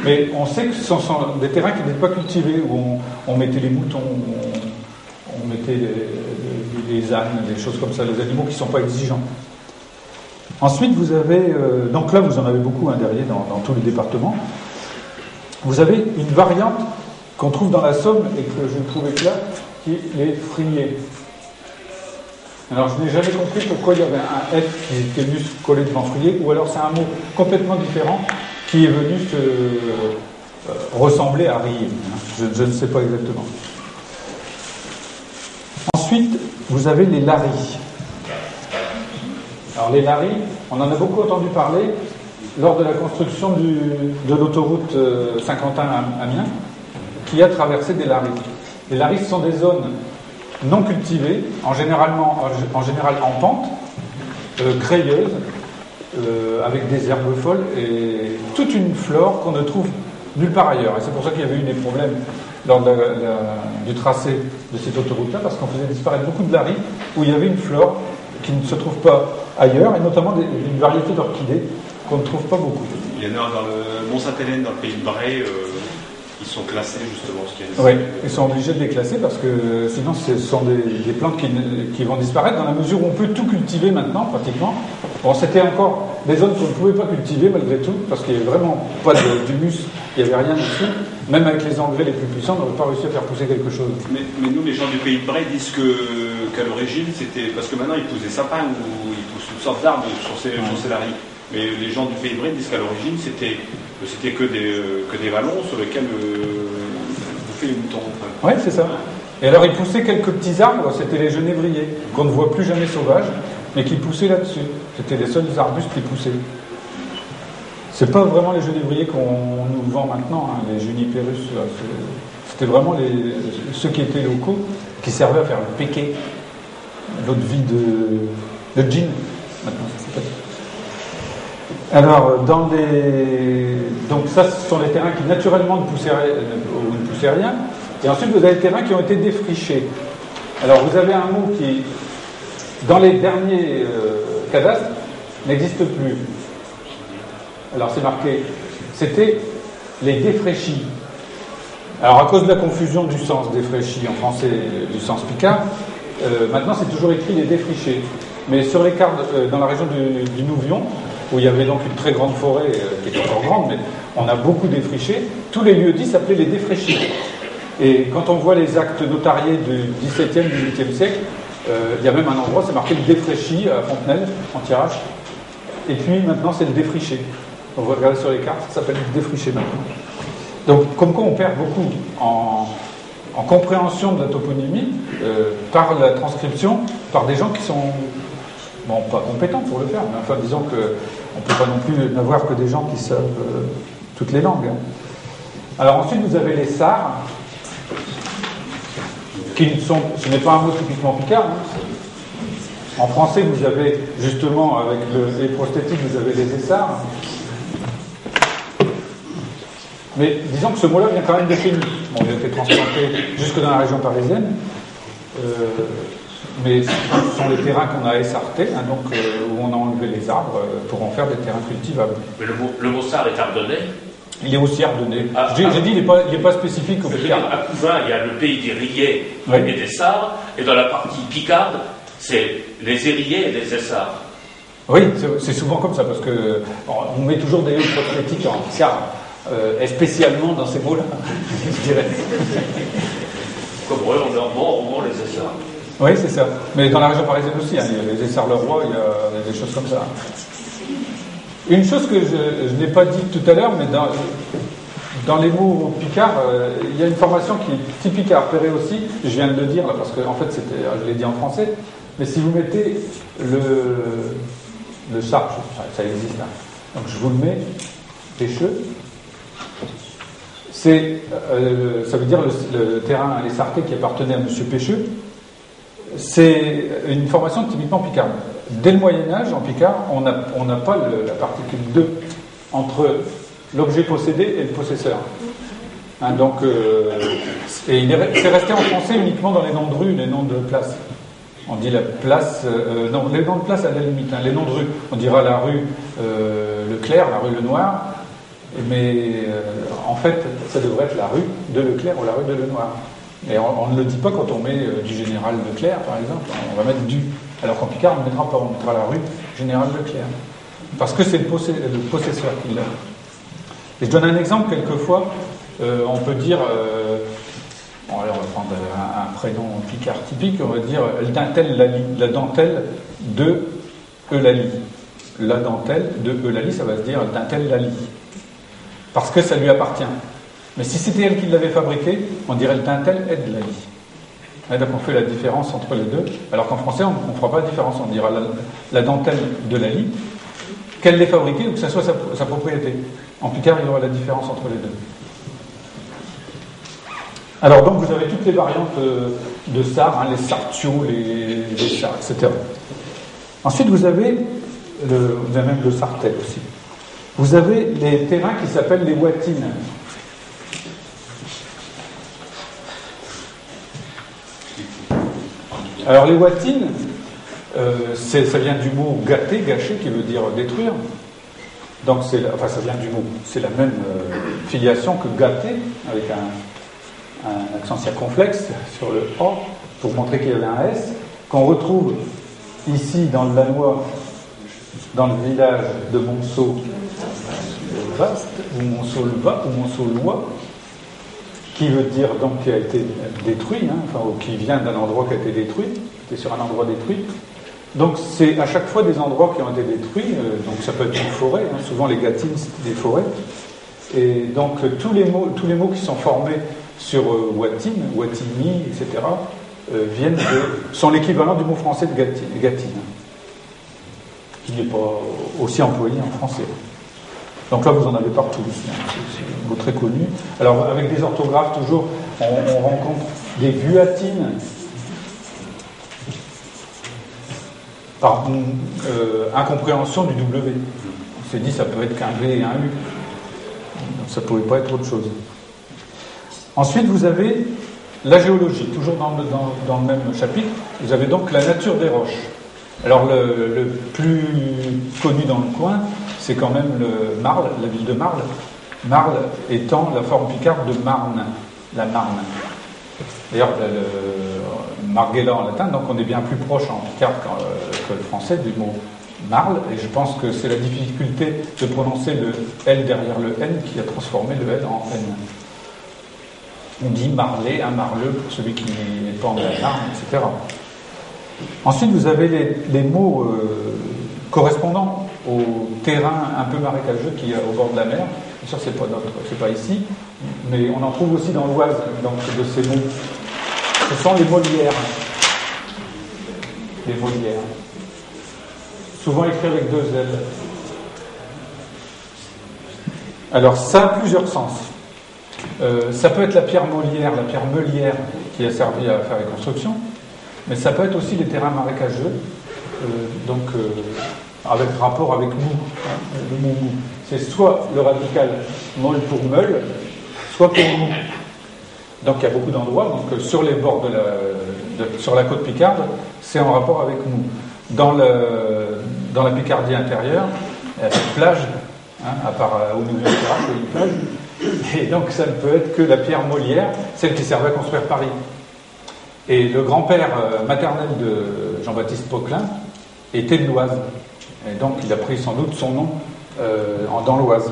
Mais on sait que ce sont des terrains qui n'étaient pas cultivés, où on mettait les moutons, on mettait les ânes, des choses comme ça, les animaux qui ne sont pas exigeants. Ensuite, vous avez, donc là vous en avez beaucoup derrière dans tous les départements, vous avez une variante qu'on trouve dans la Somme et que je trouvais là, qui est les friers. Alors je n'ai jamais compris pourquoi il y avait un F qui est venu se coller devant frier, ou alors c'est un mot complètement différent qui est venu se ressembler à rier. Je ne sais pas exactement. Ensuite, vous avez les laris. Alors les laris, on en a beaucoup entendu parler lors de la construction de l'autoroute Saint-Quentin-Amiens, qui a traversé des laris. Les laris, ce sont des zones non cultivées, en général en pente, crayeuses, avec des herbes folles et toute une flore qu'on ne trouve nulle part ailleurs. Et c'est pour ça qu'il y avait eu des problèmes lors du tracé de cette autoroute-là, parce qu'on faisait disparaître beaucoup de laris où il y avait une flore qui ne se trouve pas ailleurs, et notamment une variété d'orchidées qu'on ne trouve pas beaucoup. Il y en a dans le Mont-Sainte-Hélène, dans le pays de Bray, ils sont classés justement. Oui, ils sont obligés de les classer parce que sinon ce sont des plantes qui vont disparaître dans la mesure où on peut tout cultiver maintenant pratiquement. Bon, c'était encore des zones qu'on ne pouvait pas cultiver malgré tout parce qu'il n'y avait vraiment pas d'humus, il n'y avait rien dessus. Même avec les engrais les plus puissants, on n'aurait pas réussi à faire pousser quelque chose. Mais nous, les gens du pays de Bray disent qu'à l'origine, c'était parce que maintenant ils poussent des sapins ou ils poussent toutes sortes d'arbres sur ces laris. Mais les gens du pays de Bray disent qu'à l'origine, c'était que des vallons sur lesquels bouffaient les moutons. Oui, c'est ça. Et alors, ils poussaient quelques petits arbres, c'était les genévriers, qu'on ne voit plus jamais sauvages, mais qui poussaient là-dessus. C'était les seuls arbustes qui poussaient. C'est pas vraiment les genévriers qu'on nous vend maintenant, hein, les juniperus. C'était vraiment ceux qui étaient locaux, qui servaient à faire le péquet, l'eau de vie de gin, maintenant ça s'appelle. Alors, donc ça, ce sont les terrains qui naturellement ne poussaient rien. Et ensuite, vous avez les terrains qui ont été défrichés. Alors, vous avez un mot qui, dans les derniers cadastres, n'existe plus. Alors, c'est marqué, c'était les défraîchis. Alors, à cause de la confusion du sens défraîchi en français du sens picard, maintenant, c'est toujours écrit les défrichés. Mais sur les cartes, dans la région du Nouvion, où il y avait donc une très grande forêt, qui est encore grande, mais on a beaucoup défriché, tous les lieux-dits s'appelaient les défraîchis. Et quand on voit les actes notariés du XVIIe, XVIIIe siècle, il y a même un endroit, c'est marqué le défraîchi à Fontenelle, en Tirage. Et puis maintenant, c'est le défriché. On va regarder sur les cartes, ça s'appelle le défriché maintenant. Donc, comme quoi on perd beaucoup en compréhension de la toponymie par la transcription, par des gens qui sont, bon, pas compétents pour le faire, mais enfin, disons qu'on ne peut pas non plus n'avoir que des gens qui savent toutes les langues. Hein. Alors ensuite, vous avez les SAR, ce n'est pas un mot typiquement picard. Hein. En français, vous avez, justement, avec les prosthétiques, vous avez les essarts. Mais disons que ce mot-là vient quand même de chez nous. Bon, il a été transplanté jusque dans la région parisienne. Mais ce sont les terrains qu'on a essartés, hein, donc où on a enlevé les arbres pour en faire des terrains cultivables. Mais le mot sard est ardennais. Il est aussi ardennais. J'ai dit, il n'est pas spécifique au Picard. À Couvain, il y a le pays des Riais et des Sards, et dans la partie picarde, c'est les Érillais et les Essards. Oui, c'est souvent comme ça, parce que on met toujours des lieux prosthétiques en Picard, et spécialement dans ces mots-là, je dirais. Comme eux, on leur mord les Essards. Oui, c'est ça. Mais dans la région parisienne aussi, hein, il y a les Essarts-le-Roi, il y a des choses comme ça. Une chose que je n'ai pas dit tout à l'heure, mais dans les mots picards, il y a une formation qui est typique à repérer aussi. Je viens de le dire, là, parce que en fait, je l'ai dit en français. Mais si vous mettez le sarche, ça existe. Hein. Donc je vous le mets, pêcheux. Ça veut dire le terrain, les sartais qui appartenaient à M. Pêcheux. C'est une formation typiquement picarde. Dès le Moyen-Âge, en picard, on n'a pas la particule 2 entre l'objet possédé et le possesseur. Hein, donc, et c'est resté en français uniquement dans les noms de rues, les noms de places. On dit la place, non, les noms de places à la limite, hein, les noms de rues. On dira la rue Leclerc, la rue Lenoir, mais en fait, ça devrait être la rue de Leclerc ou la rue de Lenoir. Et on ne le dit pas quand on met du général Leclerc, par exemple, on va mettre du. Alors qu'en Picard, on ne mettra pas, on mettra la rue général Leclerc. Parce que c'est le possesseur qui l'a. Et je donne un exemple, quelquefois, on peut dire, on va prendre un prénom picard typique, on va dire la dentelle de Eulalie. La dentelle de Eulalie, ça va se dire dentelle Lali. Parce que ça lui appartient. Mais si c'était elle qui l'avait fabriqué, on dirait le tintel et de Lali. Donc on fait la différence entre les deux, alors qu'en français on ne fera pas de différence, on dira la dentelle de Lali, qu'elle l'ait fabriquée ou que ce soit sa propriété. En picard, il y aura la différence entre les deux. Alors donc vous avez toutes les variantes de sards, hein, les sartiaux, les sards, etc. Ensuite vous avez même le sartais aussi. Vous avez les terrains qui s'appellent les watines. Alors les watines, ça vient du mot gâter, gâcher, qui veut dire détruire. Donc ça vient du mot. C'est la même filiation que gâté, avec un accent circonflexe sur le A, pour montrer qu'il y avait un S, qu'on retrouve ici dans le Lannois, dans le village de Monceau-Vaste, ou Monceau-le-Bas, ou Monceau-Lois, qui veut dire donc qui a été détruit, ou qui vient d'un endroit qui a été détruit, qui était sur un endroit détruit. Donc c'est à chaque fois des endroits qui ont été détruits, donc ça peut être une forêt, souvent les gâtines c'est des forêts. Et donc tous les mots qui sont formés sur Watine, Watini, etc., sont l'équivalent du mot français de gâtine, qui n'est pas aussi employé en français. Donc là, vous en avez partout aussi, c'est un mot très connu. Alors, avec des orthographes, toujours, on rencontre des guatines par incompréhension du W. On s'est dit, ça peut être qu'un V et un U. Donc, ça ne pouvait pas être autre chose. Ensuite, vous avez la géologie, toujours dans le même chapitre. Vous avez donc la nature des roches. Alors le plus connu dans le coin, c'est quand même le Marle, la ville de Marle. Marle étant la forme picarde de Marne, la Marne. D'ailleurs, Marghella en latin, donc on est bien plus proche en picarde que le français du mot Marle, et je pense que c'est la difficulté de prononcer le L derrière le N qui a transformé le L en N. On dit marlé, un marleux pour celui qui n'est pas en Marne, etc. Ensuite, vous avez les mots correspondant au terrain un peu marécageux qui est au bord de la mer. Bien sûr, c'est pas ici, mais on en trouve aussi dans l'Oise, donc de ces mots. Ce sont les molières. Les molières. Souvent écrits avec 2 L. Alors, ça a plusieurs sens. Ça peut être la pierre molière, la pierre meulière qui a servi à faire les constructions, mais ça peut être aussi les terrains marécageux, avec rapport avec mou, le mot mou. C'est soit le radical molle pour meule, soit pour mou. Donc il y a beaucoup d'endroits, donc sur les bords sur la côte picarde, c'est en rapport avec mou. Dans la Picardie intérieure, il y a cette plage, à part au Nouveau-Terrasse, il y a une plage. Et donc ça ne peut être que la pierre molière, celle qui servait à construire Paris. Et le grand-père maternel de Jean-Baptiste Poquelin était de l'Oise. Et donc il a pris sans doute son nom dans l'Oise,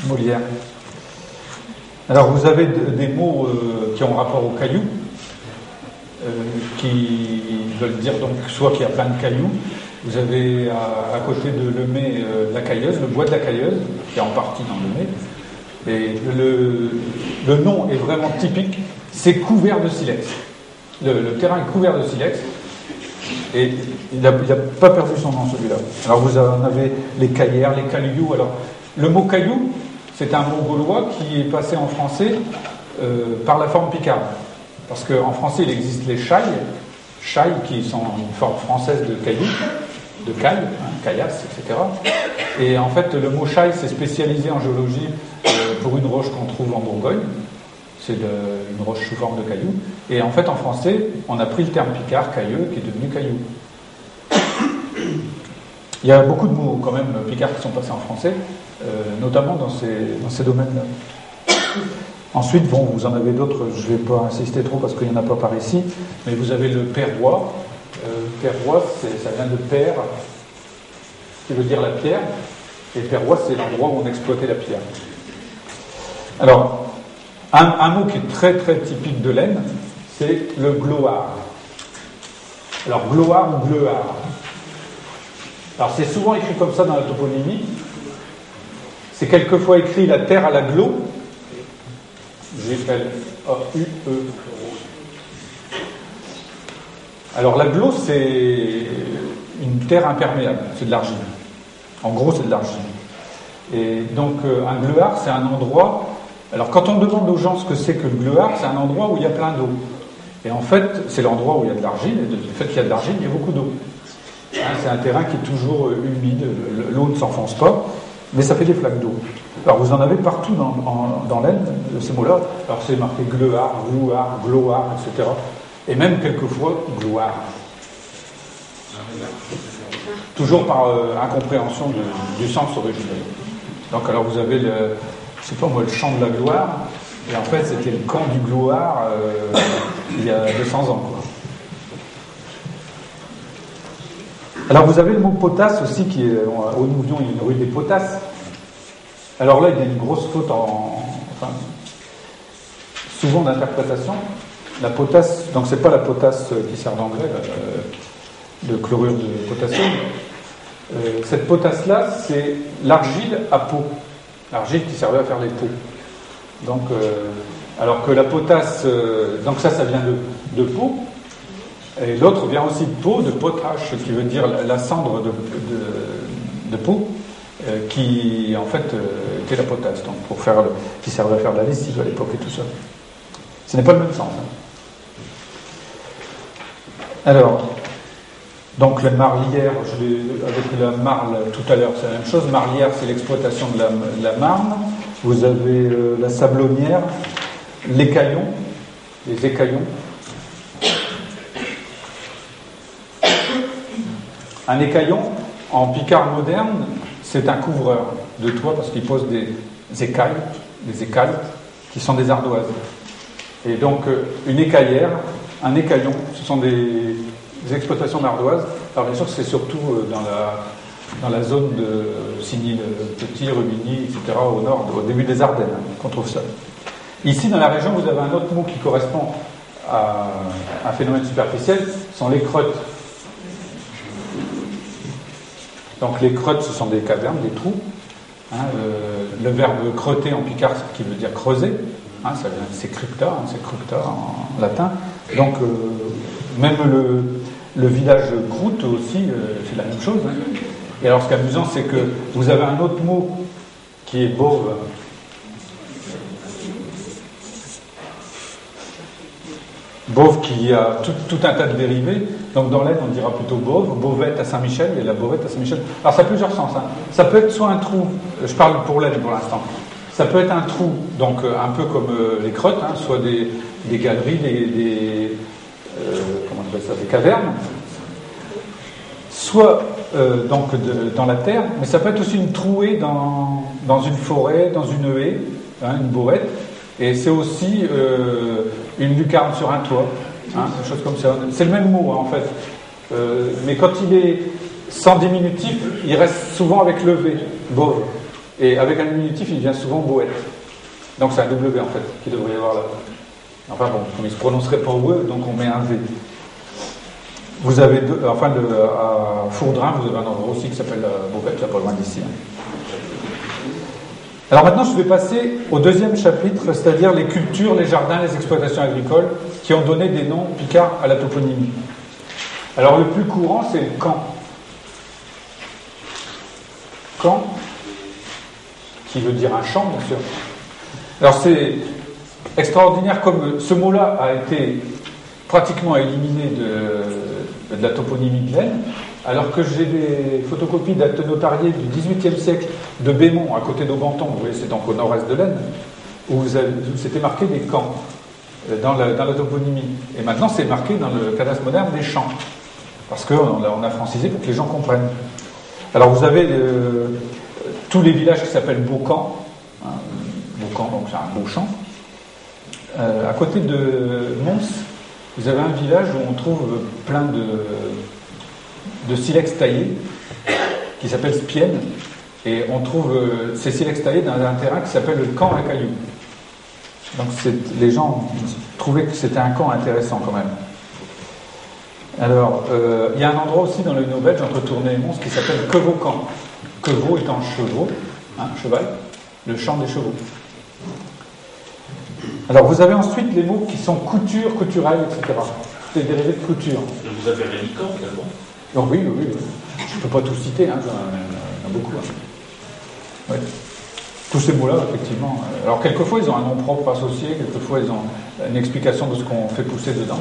Molière. Alors vous avez des mots qui ont rapport aux cailloux, qui veulent dire donc soit qu'il y a plein de cailloux. Vous avez à côté de Lemay la Cailleuse, le bois de la Cailleuse, qui est en partie dans Lemay. Et le nom est vraiment typique, c'est couvert de silex. Le terrain est couvert de silex, et il n'a pas perdu son nom celui-là. Alors vous en avez les caillères, les cailloux. Alors le mot caillou, c'est un mot gaulois qui est passé en français par la forme picarde. Parce qu'en français il existe les chailles qui sont une forme française de caillou, de caille, caillasse, etc. Et en fait le mot chaille s'est spécialisé en géologie pour une roche qu'on trouve en Bourgogne. C'est une roche sous forme de caillou. Et en fait, en français, on a pris le terme picard, cailleux, qui est devenu caillou. Il y a beaucoup de mots, quand même, picards qui sont passés en français, notamment dans ces domaines-là. Ensuite, bon, vous en avez d'autres, je ne vais pas insister trop parce qu'il n'y en a pas par ici, mais vous avez le perrois. Perrois, ça vient de père, qui veut dire la pierre, et perrois, c'est l'endroit où on exploitait la pierre. Alors, un mot qui est très très typique de l'Aisne, c'est le gloire. Alors, gloire ou gleuard. Alors, c'est souvent écrit comme ça dans la toponymie. C'est quelquefois écrit la terre à la glo. G-L-A-U-E. Alors, la glo, c'est une terre imperméable. C'est de l'argile. En gros, c'est de l'argile. Et donc, un gleuard, c'est un endroit. Alors, quand on demande aux gens ce que c'est que le gleuard, c'est un endroit où il y a plein d'eau. Et en fait, c'est l'endroit où il y a de l'argile, et du fait qu'il y a de l'argile, il y a beaucoup d'eau. C'est un terrain qui est toujours humide, l'eau ne s'enfonce pas, mais ça fait des flaques d'eau. Alors, vous en avez partout dans l'Aisne, ces mots-là. Alors, c'est marqué gleuard, glouard, gloire, etc. Et même quelquefois, gloire. Toujours par incompréhension du sens originel. Donc alors vous avez le champ de la gloire, et en fait c'était le camp du gloire il y a 200 ans, quoi. Alors vous avez le mot potasse aussi, qui est au Nouvion, il y a une rue des potasses. Alors là il y a une grosse faute souvent d'interprétation. La potasse, donc c'est pas la potasse qui sert d'engrais, de chlorure de potassium. Cette potasse-là, c'est l'argile à pot. L'argile qui servait à faire les pots. Donc, alors que la potasse, donc ça vient de pot. Et l'autre vient aussi de pot, de potache, ce qui veut dire la cendre de pot, qui en fait était la potasse, donc qui servait à faire de la lessive à l'époque et tout ça. Ce n'est pas le même sens. Alors, donc la marlière, avec la marle tout à l'heure, c'est la même chose. Marlière, c'est l'exploitation de la marne. Vous avez la sablonnière, l'écaillon, les écaillons. Un écaillon, en picard moderne, c'est un couvreur de toit parce qu'il pose des écailles qui sont des ardoises. Et donc, une écaillère, un écaillon, ce sont des exploitations d'ardoises. Alors bien sûr, c'est surtout dans la zone de Signy-le-Petit, Rumigny, etc., au nord, au début des Ardennes, qu'on trouve ça. Ici, dans la région, vous avez un autre mot qui correspond à un phénomène superficiel, ce sont les creutes. Donc les creutes, ce sont des cavernes, des trous. Le verbe creuter en picard, qui veut dire creuser, c'est cructa, c'est cructa en latin. Donc même le village croûte aussi, c'est la même chose. Et alors ce qui est amusant, c'est que vous avez un autre mot qui est beauve. Beauve qui a tout un tas de dérivés. Donc dans l'Aisne, on dira plutôt beauve, Beauvette à Saint-Michel, il y a la Beauvette à Saint-Michel. Alors ça a plusieurs sens. Ça peut être soit un trou, je parle pour l'Aisne pour l'instant, ça peut être un trou, donc un peu comme les creutes, soit des galeries, comment on appelle ça, des cavernes, soit dans la terre, mais ça peut être aussi une trouée dans une forêt, dans une haie, une bourrette, et c'est aussi une lucarne sur un toit, des choses comme ça. C'est le même mot en fait, mais quand il est sans diminutif, il reste souvent avec le V, beauve, et avec un diminutif, il devient souvent boët. Donc c'est un W en fait qui devrait y avoir là. Enfin bon, comme il se prononcerait pas ouë, donc on met un V. Vous avez à Fourdrin, vous avez un endroit aussi qui s'appelle Beauvette, là pas loin d'ici. Alors maintenant, je vais passer au deuxième chapitre, c'est-à-dire les cultures, les jardins, les exploitations agricoles, qui ont donné des noms picards à la toponymie. Alors le plus courant, c'est le camp. Camp, qui veut dire un champ, bien sûr. Alors c'est extraordinaire comme ce mot-là a été pratiquement éliminé de la toponymie de l'Aisne, alors que j'ai des photocopies d'actes notariés du XVIIIe siècle de Bémont, à côté d'Aubenton, vous voyez, c'est donc au nord-est de l'Aisne, où c'était marqué des camps dans la toponymie. Et maintenant, c'est marqué dans le cadastre moderne des champs, parce qu'on a francisé pour que les gens comprennent. Alors vous avez tous les villages qui s'appellent Beaucamp, Beaucamp, donc c'est un beau champ. À côté de Mons, vous avez un village où on trouve plein de silex taillés, qui s'appelle Spienne, et on trouve ces silex taillés dans un terrain qui s'appelle le camp à cailloux. Donc les gens trouvaient que c'était un camp intéressant quand même. Alors, il y a un endroit aussi dans le Hainaut belge, entre Tournai et Mons, qui s'appelle Quevaucamp. Quevaux étant chevaux, cheval, le champ des chevaux. Alors, vous avez ensuite les mots qui sont couture, couturail, etc. C'est des dérivés de couture. Vous avez Rélicant également. Donc, oui. Je ne peux pas tout citer, il y en a beaucoup. Ouais. Tous ces mots-là, effectivement. Alors, quelquefois, ils ont un nom propre associé, quelquefois, ils ont une explication de ce qu'on fait pousser dedans.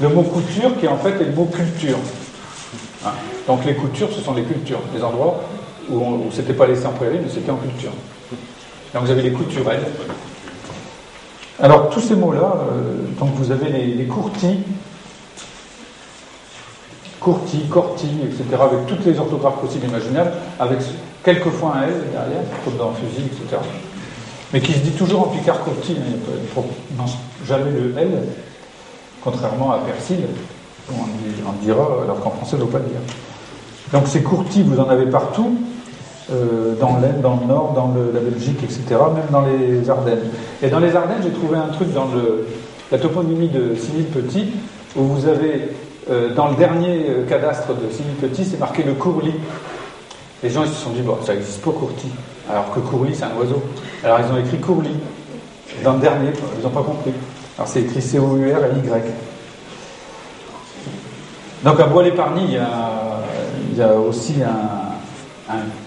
Le mot couture, qui en fait est le mot culture. Donc, les coutures, ce sont les cultures, les endroits où c'était pas laissé en prairie, mais c'était en culture. Donc, vous avez les couturels. Alors, tous ces mots-là, donc vous avez les courtis. Courti, Corti, etc., avec toutes les orthographes possibles et imaginables, avec quelquefois un L derrière, comme dans fusil, etc. Mais qui se dit toujours en picard Courti, il ne prononce jamais le L, contrairement à Persil, où on dira, alors qu'en français on ne doit pas le dire. Donc ces Courti, vous en avez partout, dans l'Aisne, dans le Nord, dans la Belgique, etc., même dans les Ardennes. Et dans les Ardennes, j'ai trouvé un truc dans la toponymie de Cyril Petit, où vous avez, dans le dernier cadastre de Cyril Petit, c'est marqué le courlis. Les gens ils se sont dit, bon, ça n'existe pas courti, alors que courlis, c'est un oiseau. Alors ils ont écrit courlis. Dans le dernier, ils n'ont pas compris. Alors c'est écrit C-O-U-R-L-Y. Donc à Bois-l'Épargny, il y a aussi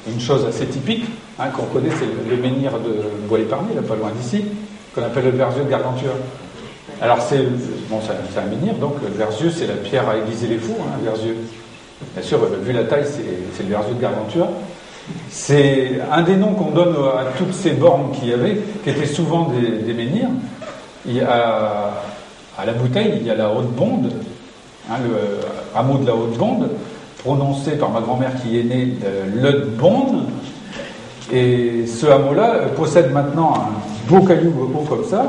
une chose assez typique, qu'on connaît, c'est le menhir de Bois-l'Épargny, là, pas loin d'ici, qu'on appelle le Verzieux de Gargantua. Alors c'est un menhir, donc le Verzieux, c'est la pierre à aiguiser les fous, Verzieux. Bien sûr, vu la taille, c'est le Verzieux de Gargantua. C'est un des noms qu'on donne à toutes ces bornes qu'il y avait, qui étaient souvent des menhirs. À la Bouteille, il y a la Haute-Bonde, le hameau de la Haute-Bonde, prononcé par ma grand-mère qui est née de Leude-Bonde. Et ce hameau-là possède maintenant un beau caillou haut comme ça,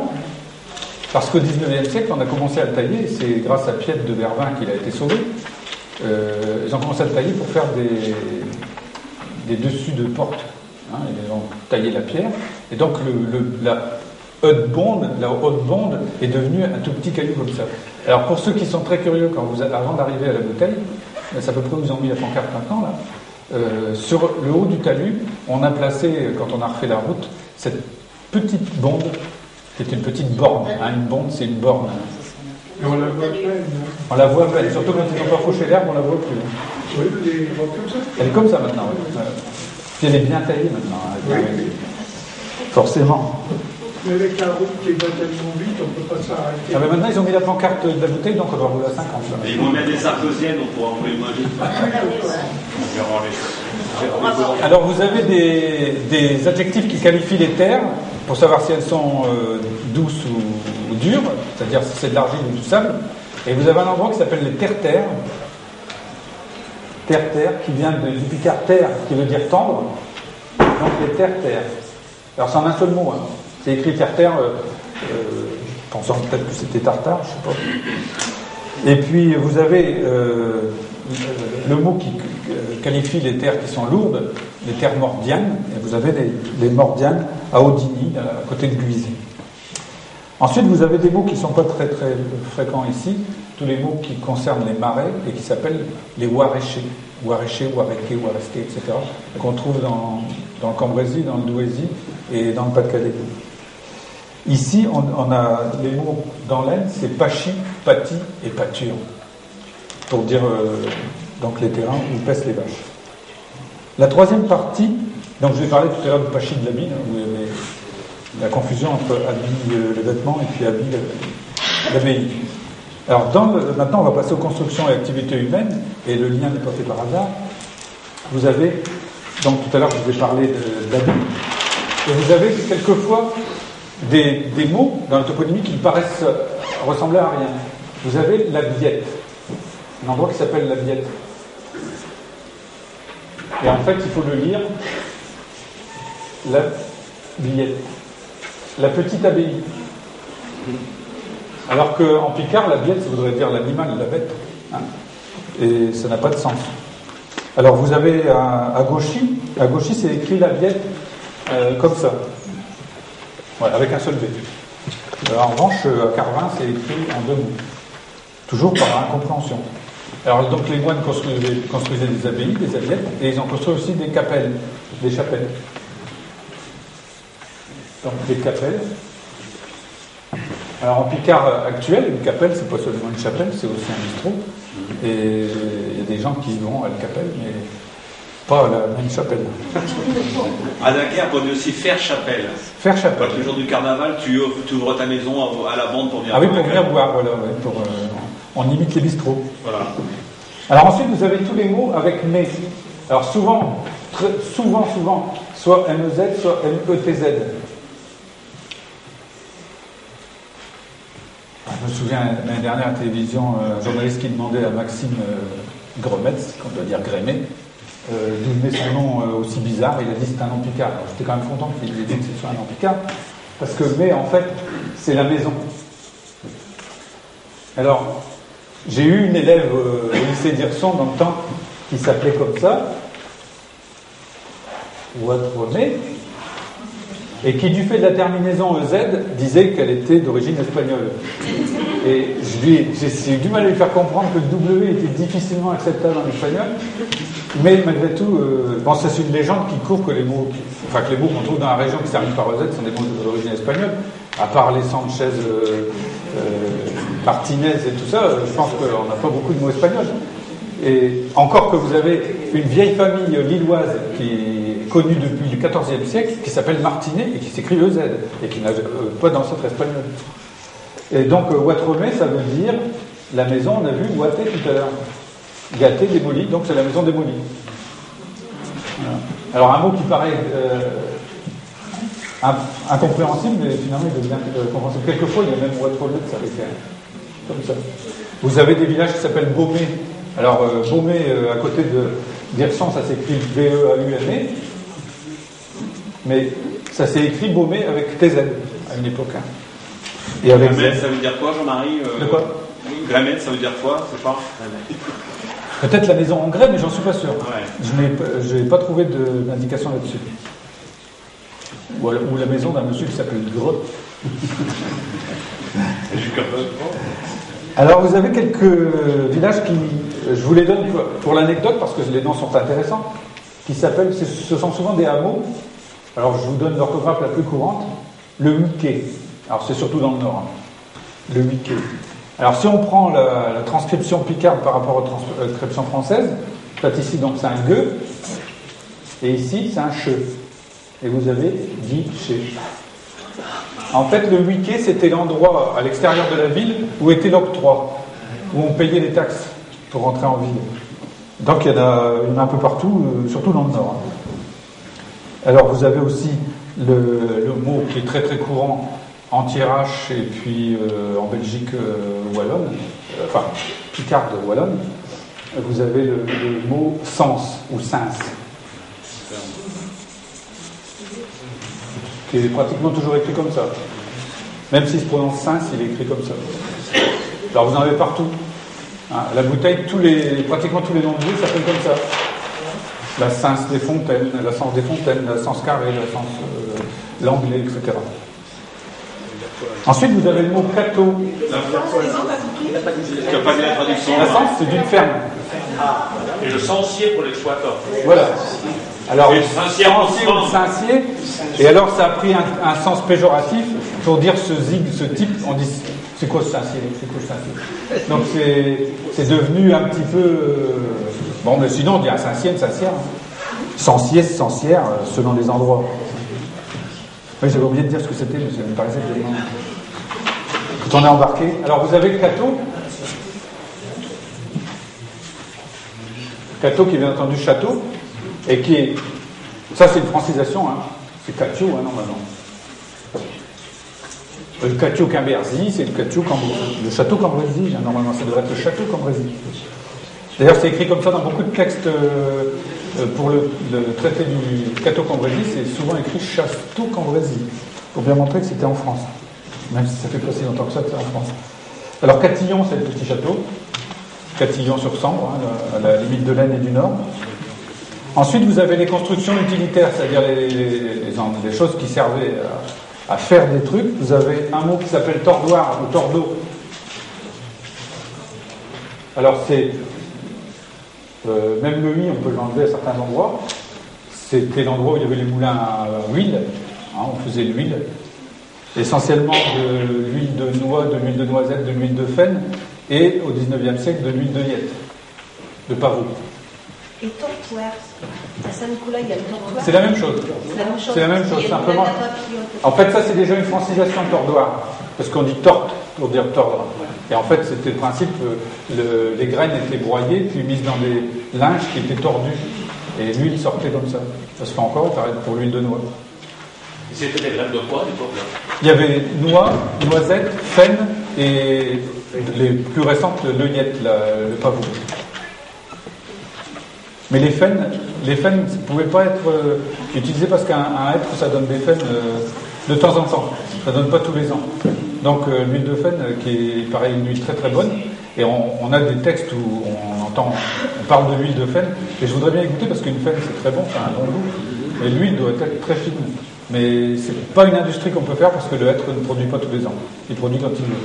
parce qu'au XIXe siècle, on a commencé à le tailler, et c'est grâce à Piette de Vervins qu'il a été sauvé. Ils ont commencé à le tailler pour faire des dessus de porte. Ils ont taillé la pierre. Et donc la Haute-Bonde est devenue un tout petit caillou comme ça. Alors pour ceux qui sont très curieux, avant d'arriver à la Bouteille, c'est à peu près où ils ont mis la pancarte maintenant, là, sur le haut du talus, on a placé, quand on a refait la route, cette petite bonde, qui est une petite borne. Une bonde, c'est une borne. Et on la voit à peine. On la voit à peine, surtout quand ils n'ont pas fauché l'herbe, on la voit plus. Oui, elle est comme ça. Elle est comme ça maintenant. Oui. Puis elle est bien taillée maintenant. Oui. Forcément. Mais avec la route qui va tellement vite, on ne peut pas s'arrêter. Mais maintenant, ils ont mis la pancarte de la Bouteille, donc on doit rouler à 50. Et ils vont mettre des argosiennes, on pourra rouler moins vite. Alors, vous avez des adjectifs qui qualifient les terres, pour savoir si elles sont douces ou dures, c'est-à-dire si c'est de l'argile ou du sable. Et vous avez un endroit qui s'appelle les terre-terres. Terre-terre, qui vient du picard terre, qui veut dire tendre. Donc les terre-terres. Alors c'est en un seul mot. C'est écrit terre-terre, pensant peut-être que c'était tartare, je sais pas. Et puis vous avez le mot qui qualifie les terres qui sont lourdes, les terres mordianes, et vous avez les mordianes à Audigny, à côté de Guise. Ensuite, vous avez des mots qui ne sont pas très très fréquents ici, tous les mots qui concernent les marais et qui s'appellent les Warechés, Warechés, Wareké, Waresté, etc., qu'on trouve dans le Cambrésis, dans le Douaisis et dans le Pas-de-Calais. Ici, on a les mots dans l'Aisne, c'est Pachy, Pâti et Pâture, pour dire donc les terrains où paissent les vaches. La troisième partie, donc je vais parler tout à l'heure du Pachy de l'habit, où il y avait la confusion entre habit les vêtements et puis habit l'abbaye. Alors maintenant, on va passer aux constructions et activités humaines, et le lien n'est pas fait par hasard. Vous avez, donc tout à l'heure, je vous ai parlé d'habit, et vous avez quelquefois des mots dans la toponymie qui paraissent ressembler à rien. Vous avez la Biette, un endroit qui s'appelle la Biette. Et en fait, il faut le lire, la Biette, la petite abbaye. Alors qu'en picard, la Biette, ça voudrait dire l'animal, la bête. Et ça n'a pas de sens. Alors vous avez à Gauchy c'est écrit la Biette comme ça. Voilà, avec un seul B. En revanche, à Carvin, c'est écrit en deux mots. Toujours par incompréhension. Alors donc les moines construisaient des abbayes, des abiettes, et ils ont construit aussi des capelles, des chapelles. Donc des capelles. Alors en picard actuel, une capelle, c'est pas seulement une chapelle, c'est aussi un bistrot. Et il y a des gens qui vont à la capelle, mais pas à la même chapelle. À Dunkerque, on dit aussi faire chapelle. Faire chapelle. Le jour du carnaval, tu ouvres ta maison à la bande pour venir boire. Ah oui, pour venir boire, voilà. Ouais, on imite les bistrots. Voilà. Alors ensuite, vous avez tous les mots avec mais. Alors souvent, soit MEZ, soit METZ. me souviens l'année dernière à la télévision, un journaliste qui demandait à Maxime Gremetz, qu'on doit dire Grémet, d'où venait son nom aussi bizarre. Il a dit c'est un nom picard. Alors, j'étais quand même content qu'il ait dit que ce soit un nom picard, parce que mais en fait, c'est la maison. Alors, j'ai eu une élève au lycée d'Hirson dans le temps qui s'appelait comme ça, Ouatremé, et qui, du fait de la terminaison EZ, disait qu'elle était d'origine espagnole. Et j'ai eu du mal à lui faire comprendre que le W était difficilement acceptable en espagnol, mais malgré tout, bon, ça c'est une légende qui court que les mots qu'on trouve dans la région qui se terminent par EZ sont des mots d'origine espagnole, à part les Sanchez, Martinez et tout ça, je pense qu'on n'a pas beaucoup de mots espagnols. Et encore que vous avez une vieille famille lilloise qui est connue depuis le XIVe siècle, qui s'appelle Martinet et qui s'écrit EZ, et qui n'a pas d'ancêtre espagnol. Et donc, Ouatremé, ça veut dire la maison, on a vu Ouaté tout à l'heure. Gâté, démoli, donc c'est la maison démolie. Voilà. Alors, un mot qui paraît incompréhensible, mais finalement il devient compréhensible. Quelquefois, il y a même Ouatremé, ça va faire comme ça. Vous avez des villages qui s'appellent Baumé. Alors, Baumé, à côté d'Hirson, ça s'écrit B-E-A-U-M-E, mais ça s'est écrit Baumé avec TZ à une époque. Hein. Et avec Gramène, ça veut dire quoi, Jean-Marie De quoi? Gramène, ça veut dire quoi? C'est pas peut-être la maison en grès, mais j'en suis pas sûr. Ouais. Je n'ai pas trouvé d'indication là-dessus. Ou la maison d'un monsieur qui s'appelle Gros. Alors vous avez quelques villages qui, je vous les donne pour l'anecdote parce que les noms sont intéressants, qui s'appellent, ce sont souvent des hameaux. Alors je vous donne l'orthographe la plus courante, le Huiquet. Alors c'est surtout dans le nord, hein. Le Huiquet. Alors si on prend la transcription picarde par rapport aux transcriptions françaises, c'est ici donc c'est un gueux, et ici c'est un che. Et vous avez dit che. En fait, le Huiquet, c'était l'endroit à l'extérieur de la ville où était l'octroi, où on payait les taxes pour rentrer en ville. Donc il y en a un peu partout, surtout dans le nord. Alors vous avez aussi le mot qui est très très courant en Thiérache et puis en Belgique wallonne, enfin picarde wallonne. Vous avez le mot sens ou sens, qui est pratiquement toujours écrit comme ça. Même s'il se prononce sens, il est écrit comme ça. Alors vous en avez partout. Hein, la bouteille, pratiquement tous les noms de villes s'appellent comme ça. La Sens des Fontaines, la Sens des Fontaines, la Sens Carré, la Sens l'Anglais, etc. Ensuite, vous avez le mot cateau. Tu n'as pas dit la traduction. La Sens, c'est d'une ferme. Et le censier pour l'exploitant. Voilà. Alors, Et le Saint-Cyr ou Saint-Cyr, et alors ça a pris un sens péjoratif pour dire ce type, on dit c'est quoi ce Saint-Cyr, c'est quoi ce Saint-Cyr. Donc c'est devenu un petit peu bon, mais sinon on dit un Saint-Cyr, une Saint-Cyr, Sancière, selon les endroits. Oui, j'avais oublié de dire ce que c'était, mais ça me paraissait tellement. Quand on est embarqué. Alors vous avez le cateau. Cateau qui est bien entendu château. Et qui est. Ça, c'est une francisation, hein. C'est Catio, hein, normalement. Le Catio Quimberzy, c'est le château Cambrésis, hein, normalement, ça devrait être le château Cambrésis. D'ailleurs, c'est écrit comme ça dans beaucoup de textes pour le traité du Catio Cambrésis, c'est souvent écrit château Cambrésis, pour bien montrer que c'était en France. Même si ça fait pas si longtemps que ça que c'est en France. Alors, Catillon, c'est le petit château. Catillon-sur-Sambre, hein, à la limite de l'Aisne et du Nord. Ensuite, vous avez les constructions utilitaires, c'est-à-dire les choses qui servaient à faire des trucs. Vous avez un mot qui s'appelle tordoir ou tordeau. Alors, c'est... même le i, on peut l'enlever à certains endroits. C'était l'endroit où il y avait les moulins à huile. Hein, on faisait l'huile. Essentiellement de l'huile de noix, de l'huile de noisette, de l'huile de faine. Et au XIXe siècle, de l'huile de yette, de pavot. Et tortoir, à Saint-Nicolas, il y a le tortoir. C'est la même chose. C'est la même chose, simplement. En fait, ça, c'est déjà une francisation de tordoir. Parce qu'on dit torte pour dire tordre. Et en fait, c'était le principe, les graines étaient broyées, puis mises dans des linges qui étaient tordus. Et l'huile sortait comme ça. Ça se fait encore, pour l'huile de noix. C'était des graines de quoi, à l'époque là? Il y avait noix, noisette, faine et les plus récentes, le Yet, le pavot. Mais les faines ne pouvaient pas être utilisées parce qu'un hêtre, ça donne des faines de temps en temps. Ça donne pas tous les ans. Donc l'huile de faine, qui est pareil une huile très très bonne, et on a des textes où on parle de l'huile de faine, et je voudrais bien écouter parce qu'une faine c'est très bon, ça a un bon goût, et l'huile doit être très fine. Mais c'est pas une industrie qu'on peut faire parce que le hêtre ne produit pas tous les ans. Il produit quand il veut.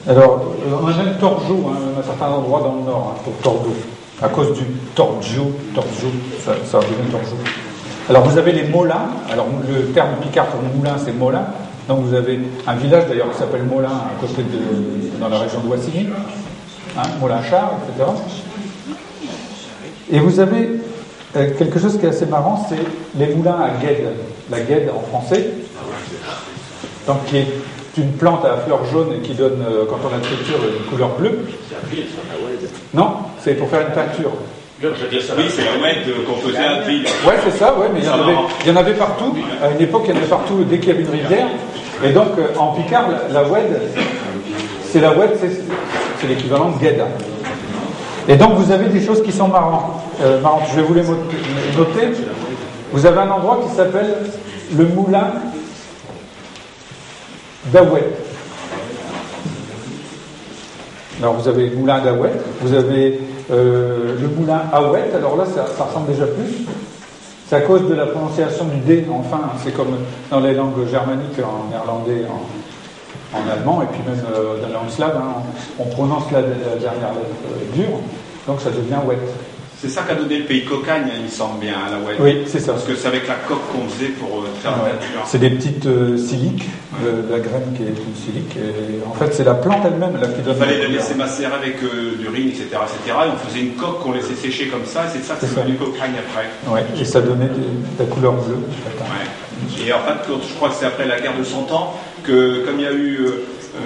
Alors, on a même torjo, à certains endroits dans le nord, pour tordo, à cause du torgio, ça devient torjo. Alors, vous avez les molins. Alors, le terme picard pour moulin, c'est molin. Donc, vous avez un village d'ailleurs qui s'appelle Molin, à côté dans la région de Wassigny, Molin-Char, etc. Et vous avez quelque chose qui est assez marrant, c'est les moulins à guêde. La guêde en français, donc qui est une plante à fleurs jaunes et qui donne, quand on la triture, une couleur bleue. Non, c'est pour faire une peinture. Oui, c'est la oued qu'on faisait à l'huile. Ouais, c'est ça, ouais, mais il y en avait partout. À une époque, il y en avait partout dès qu'il y avait une rivière. Et donc, en Picard, la oued, c'est l'équivalent de guêde. Et donc, vous avez des choses qui sont marrantes. Je vais vous les noter. Vous avez un endroit qui s'appelle le moulin d'Aouet. Alors, vous avez le moulin d'Aouet, vous avez le moulin Aouet. Alors là, ça ressemble déjà plus. C'est à cause de la prononciation du D, enfin. C'est comme dans les langues germaniques, en néerlandais, en allemand, et puis même dans la langue slave, on prononce la dernière lettre dure, donc ça devient Ouet. C'est ça qu'a donné le pays cocagne, il me semble bien, à la oued. Oui, c'est ça. Parce que c'est avec la coque qu'on faisait pour faire la peinture. C'est des petites siliques, la graine qui est une silique. Et en fait, c'est la plante elle-même là, qui donne. Il fallait la laisser macérer avec d'urine, etc., etc. Et on faisait une coque qu'on laissait sécher comme ça, et c'est ça qui est devenu cocagne après. Oui, et ça donnait de la couleur bleue. En fait. Ouais. Et en fait, je crois que c'est après la guerre de 100 ans que, comme il y a eu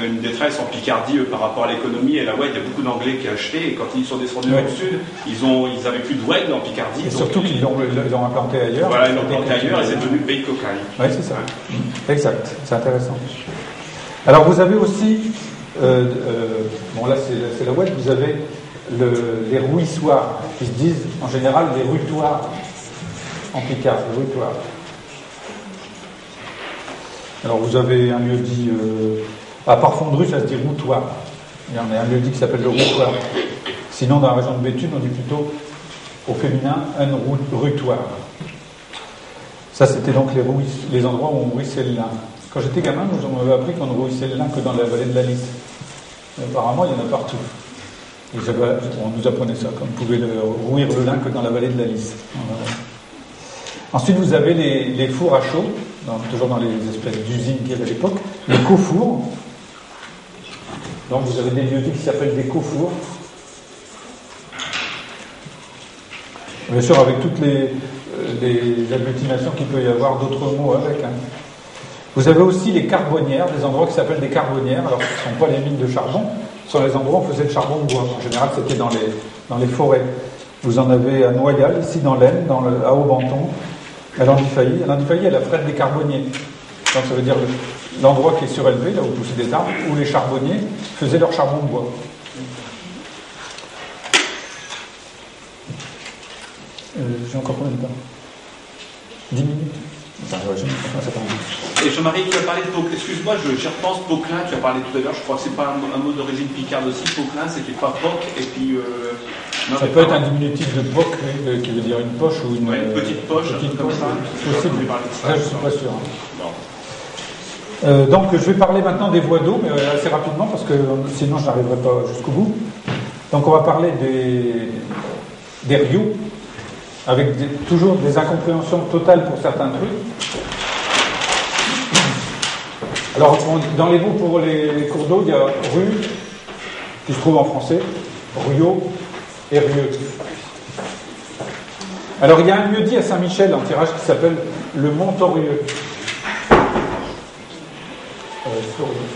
une détresse en Picardie par rapport à l'économie, et la oued, il y a beaucoup d'Anglais qui achetaient, et quand ils sont descendus dans le sud, ils avaient plus de oued en Picardie. Et surtout qu'ils l'ont implanté ailleurs. Voilà, ils l'ont implanté ailleurs, et c'est devenu le pays de cocagne. Oui, c'est ça. Exact, c'est intéressant. Alors vous avez aussi, bon là c'est la oued, vous avez les rouissoirs, qui se disent en général les rutoirs en Picard, les rutoirs. Alors vous avez un lieu dit, à Parfondru, ça se dit routoir. Il y en a un lieu dit qui s'appelle le routoir. Sinon, dans la région de Béthune, on dit plutôt au féminin un rutoir. Ça, c'était donc les endroits où on rouissait le lin. Quand j'étais gamin, on m'avait appris qu'on ne rouissait le lin que dans la vallée de la Lys. Apparemment, il y en a partout. Et on nous apprenait ça, qu'on pouvait rouir le lin que dans la vallée de la Lys. Ensuite, vous avez les fours à chaud, toujours dans les espèces d'usines qu'il y avait à l'époque, les cofours. Donc vous avez des lieux-dits qui s'appellent des cofours. Bien sûr, avec toutes les agglutinations qu'il peut y avoir, d'autres mots avec. Vous avez aussi les carbonnières, des endroits qui s'appellent des carbonnières. Alors, ce ne sont pas les mines de charbon, ce sont les endroits où on faisait le charbon de bois. En général, c'était dans les forêts. Vous en avez à Noyal, ici dans l'Aisne, à Aubenton, à Landifailly. À Landifailly, il y a la frette des carbonniers. Donc ça veut dire l'endroit qui est surélevé, là où poussaient des arbres, où les charbonniers faisaient leur charbon de bois. J'ai encore combien de temps 10 minutes. Et Jean-Marie, tu as parlé de Poquelin. Excuse-moi, j'y repense. Poquelin, tu as parlé tout à l'heure. Je crois que c'est pas un mot d'origine picarde aussi. Poquelin, c'était pas poc. Et puis. Non, ça peut être un diminutif de poc, qui veut dire une poche ou une petite poche. Petite poche, c'est possible. Là, je suis pas sûr. Non. Donc, je vais parler maintenant des voies d'eau, mais assez rapidement, parce que sinon, je n'arriverai pas jusqu'au bout. Donc, on va parler des rios, avec toujours des incompréhensions totales pour certains trucs. Alors, dans les mots pour les cours d'eau, il y a rue, qui se trouve en français, rio et rieux. Alors, il y a un lieu-dit à Saint-Michel en tirage qui s'appelle le Mont-Torieux.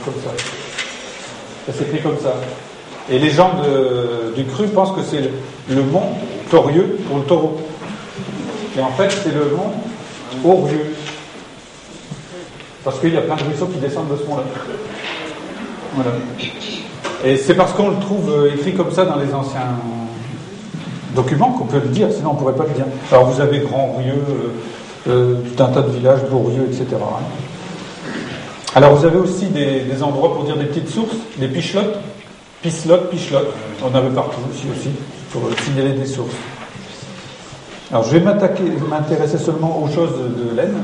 Comme ça. Ça s'écrit comme ça. Et les gens du cru pensent que c'est le mont Torieux pour le taureau. Et en fait, c'est le mont Aurieux. Parce qu'il y a plein de ruisseaux qui descendent de ce mont-là. Voilà. Et c'est parce qu'on le trouve écrit comme ça dans les anciens documents qu'on peut le dire, sinon on ne pourrait pas le dire. Alors vous avez Grand-Rieux, tout un tas de villages, Bourrieux, etc. Alors vous avez aussi des endroits pour dire des petites sources, des pichelottes, pislottes. On en avait partout aussi, pour signaler des sources. Alors je vais m'intéresser seulement aux choses de laine.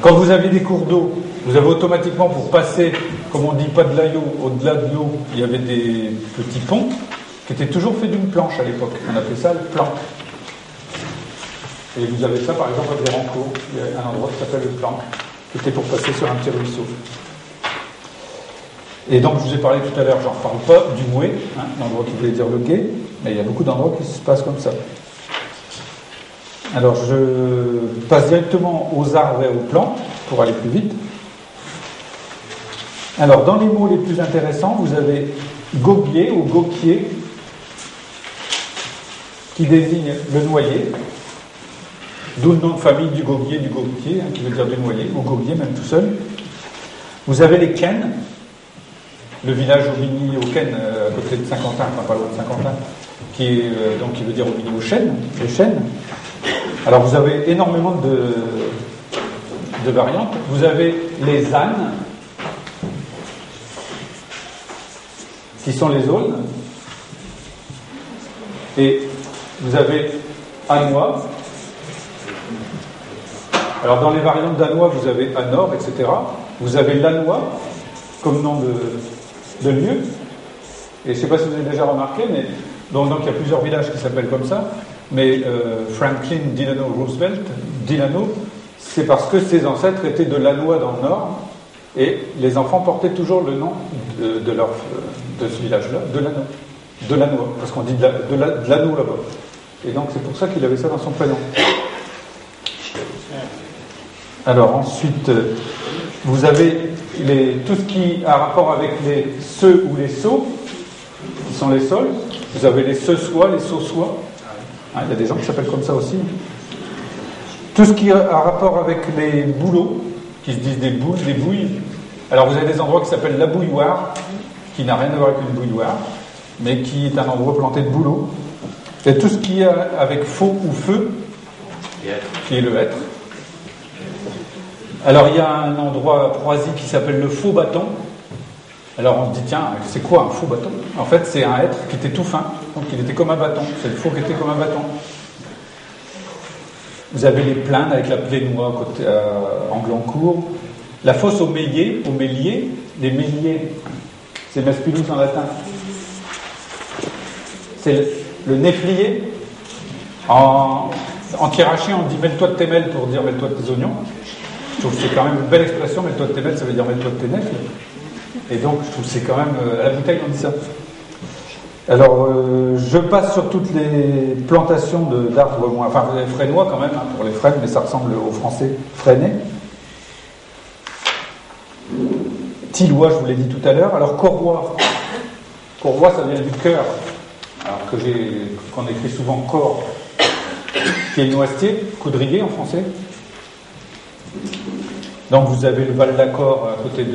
Quand vous aviez des cours d'eau, vous avez automatiquement, pour passer, comme on dit, pas de l'Aillot, au-delà de l'eau, il y avait des petits ponts qui étaient toujours faits d'une planche à l'époque. On appelait ça le planc. Et vous avez ça, par exemple, à Vérancourt. Il y a un endroit qui s'appelle le planc, qui était pour passer sur un petit ruisseau. Et donc, je vous ai parlé tout à l'heure, j'en reparle pas, du Mouet, l'endroit qui voulait dire le gué, mais il y a beaucoup d'endroits qui se passent comme ça. Alors, je passe directement aux arts et aux plans, pour aller plus vite. Alors, dans les mots les plus intéressants, vous avez gobier ou goquier, qui désigne le noyer, d'où le nom de famille du gobier, qui veut dire du noyer, ou gobier même tout seul. Vous avez les Ken, le village Aubigny au Ken, à côté de Saint-Quentin, enfin pas loin de Saint-Quentin, qui veut dire Aubigny aux chênes, les chênes. Alors vous avez énormément de variantes. Vous avez les ânes, qui sont les aulnes, et vous avez Anois. Alors dans les variantes danois, vous avez Anor, etc. Vous avez Lannoy comme nom de lieu. Et je ne sais pas si vous avez déjà remarqué, mais donc il y a plusieurs villages qui s'appellent comme ça. Mais Franklin Delano Roosevelt, Delano, c'est parce que ses ancêtres étaient de Lannoy dans le nord, et les enfants portaient toujours le nom de ce village-là, de Lannoy, parce qu'on dit de l'anneau là-bas. Et donc c'est pour ça qu'il avait ça dans son prénom. Alors ensuite, vous avez tout ce qui a rapport avec les ceux ou les sauts, qui sont les sols. Vous avez les ceux-sois, les sauts-sois. Il y a des gens qui s'appellent comme ça aussi. Tout ce qui a rapport avec les bouleaux, qui se disent des boules, des bouilles. Alors vous avez des endroits qui s'appellent la bouilloire, qui n'a rien à voir avec une bouilloire, mais qui est un endroit planté de bouleaux. Et tout ce qui a avec faux ou feu, qui est le hêtre. Alors il y a un endroit à Proisy qui s'appelle le faux bâton. Alors on se dit, tiens, c'est quoi un faux bâton? En fait, c'est un hêtre qui était tout fin, donc il était comme un bâton. C'est le faux qui était comme un bâton. Vous avez les plaines avec la Plénois en Glancourt. La fosse aux méliers, les méliers, c'est Mespilus en latin. C'est le néflier. En Thiéraché, on dit mêle-toi de tes mêles pour dire mêle-toi de tes oignons. Je trouve que c'est quand même une belle expression, mêle-toi de tes mêles, ça veut dire mêle-toi de tes nèfles. Et donc, je trouve que c'est quand même... à la bouteille, on dit ça. Alors, je passe sur toutes les plantations d'arbres, enfin, les frénois quand même, pour les frênes, mais ça ressemble aux français freinés. Tillois, je vous l'ai dit tout à l'heure. Alors, Corrois. Corrois, ça vient du cœur. Alors qu'on écrit souvent corps, qui est noisetier, coudrier en français. Donc, vous avez le Val d'Accord à côté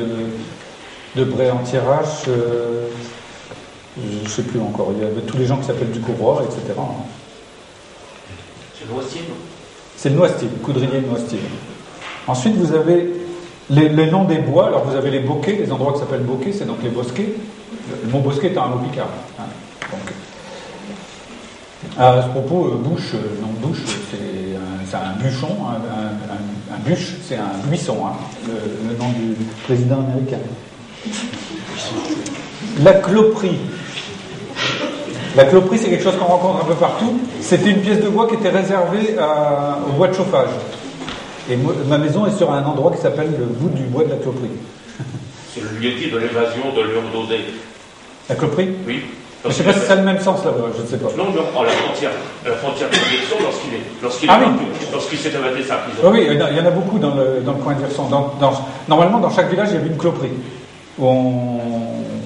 de Bray-en-Thiérache, je ne sais plus encore, il y avait tous les gens qui s'appellent du Corrois, etc. C'est le noisetier, non? C'est le noisetier, le coudrier de noisetier. Ensuite, vous avez les noms des bois. Alors, vous avez les bosquets, les endroits qui s'appellent bosquets, c'est donc les bosquets. Le mot bosquet est un mot picard. À ce propos, bouche, le nom de bouche, c'est un bûchon, un bûche, c'est un buisson, le nom du président américain. La cloperie. La cloperie, c'est quelque chose qu'on rencontre un peu partout. C'était une pièce de bois qui était réservée au bois de chauffage. Et ma maison est sur un endroit qui s'appelle le bout du bois de la cloperie. C'est le lieu-dit de l'évasion de Léon Daudet. La cloperie? Oui. Je ne sais pas si ça a le même sens là-bas, je ne sais pas. Non, la frontière de d'Hirson, lorsqu'il s'est évadé sa prison. Oui, il y en a beaucoup dans le coin d'Hirson. Normalement, dans chaque village, il y avait une cloperie où on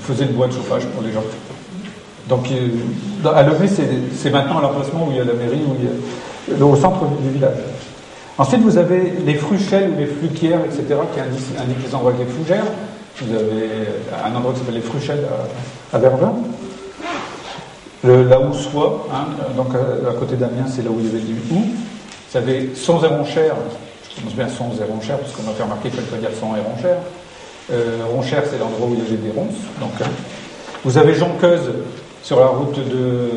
faisait le bois de chauffage pour les gens. Donc, à Lemay, c'est maintenant à l'emplacement où il y a la mairie, au centre du village. Ensuite, vous avez les fruchelles ou les fluquières, etc., qui indiquent les endroits avec les fougères. Vous avez un endroit qui s'appelle les fruchelles à Vervins. La Houssoie, hein, donc à côté d'Amiens, c'est là où il y avait du hou. Vous avez Sons et Ronchères, je prononce bien Sons et Ronchères, parce qu'on m'a fait remarquer qu'il fallait pas dire Sons et Ronchères. Ronchères, c'est l'endroit où il y avait des ronces. Donc, vous avez Jonqueuse sur la route de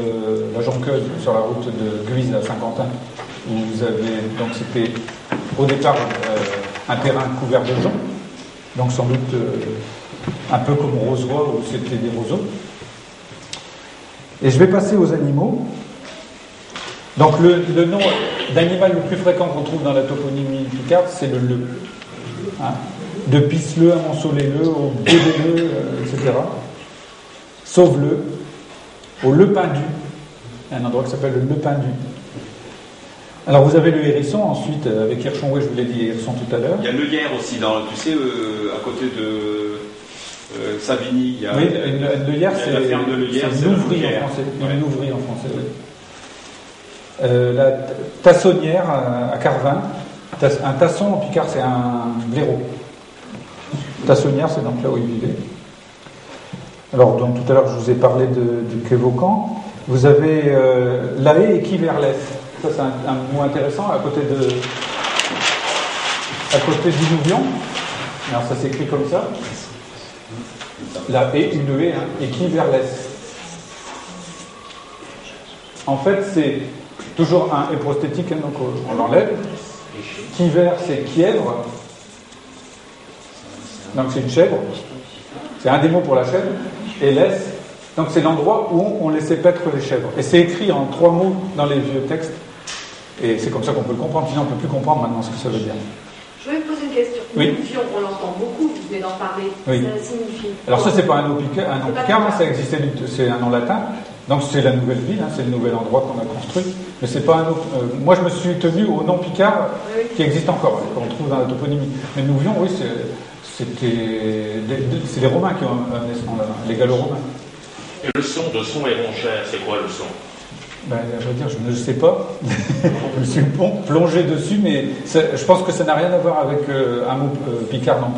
Guise à Saint-Quentin, où vous avez, donc c'était au départ un terrain couvert de joncs, donc sans doute un peu comme Rozoy où c'était des roseaux. Et je vais passer aux animaux. Donc le nom d'animal le plus fréquent qu'on trouve dans la toponymie picarde, c'est le leu. Hein, de Pisseleu à Montsolé-le, au Bédé-le, etc. Sauve-le, au Lepindu. Il y a un endroit qui s'appelle le Lepindu. Alors vous avez le hérisson, ensuite, avec Hirschonway, je vous l'ai dit, hérisson tout à l'heure. Il y a le hier aussi, tu sais, à côté de Savigny. Il y a, oui, le hier, c'est la ferme de Le Hier, c'est une ouvrie en français. Une ouvrie en français, oui. La tassonnière à Carvin. Un tasson en picard, c'est un blaireau. Tassonnière, c'est donc là où il vivait. Alors, donc, tout à l'heure, je vous ai parlé du Quévaucan. Vous avez la haie et Quiverlès. Ça, c'est un mot intéressant à côté d'Inouvion. Alors, ça s'écrit comme ça. La haie, une haie, hein, et Quiverlès. En fait, c'est toujours un et prosthétique, hein, donc on l'enlève. Quiver, c'est Quièvre. Donc c'est une chèvre. C'est un des mots pour la chèvre. Et laisse, donc c'est l'endroit où on laissait paître les chèvres. Et c'est écrit en 3 mots dans les vieux textes. Et c'est comme ça qu'on peut le comprendre. Sinon on ne peut plus comprendre maintenant ce que ça veut dire. Je voulais vous poser une question. Oui. Illusion, on l'entend beaucoup, vous venez d'en parler. Oui. Ça signifie. Alors ça, c'est pas un nom picard, hein, ça existait, c'est un nom latin. Donc c'est la nouvelle ville, hein, c'est le nouvel endroit qu'on a construit. Mais c'est pas un nom. Moi, je me suis tenu au nom picard qui existe encore, qu'on trouve dans la toponymie. Mais Nouvion, oui, c'est les Romains qui ont amené ce nom-là, les Gallo-Romains. Et le son de Son et Ronchères, c'est quoi le son? Ben, je veux dire, je ne sais pas. Je me suis plongé dessus, mais je pense que ça n'a rien à voir avec un mot picard non plus.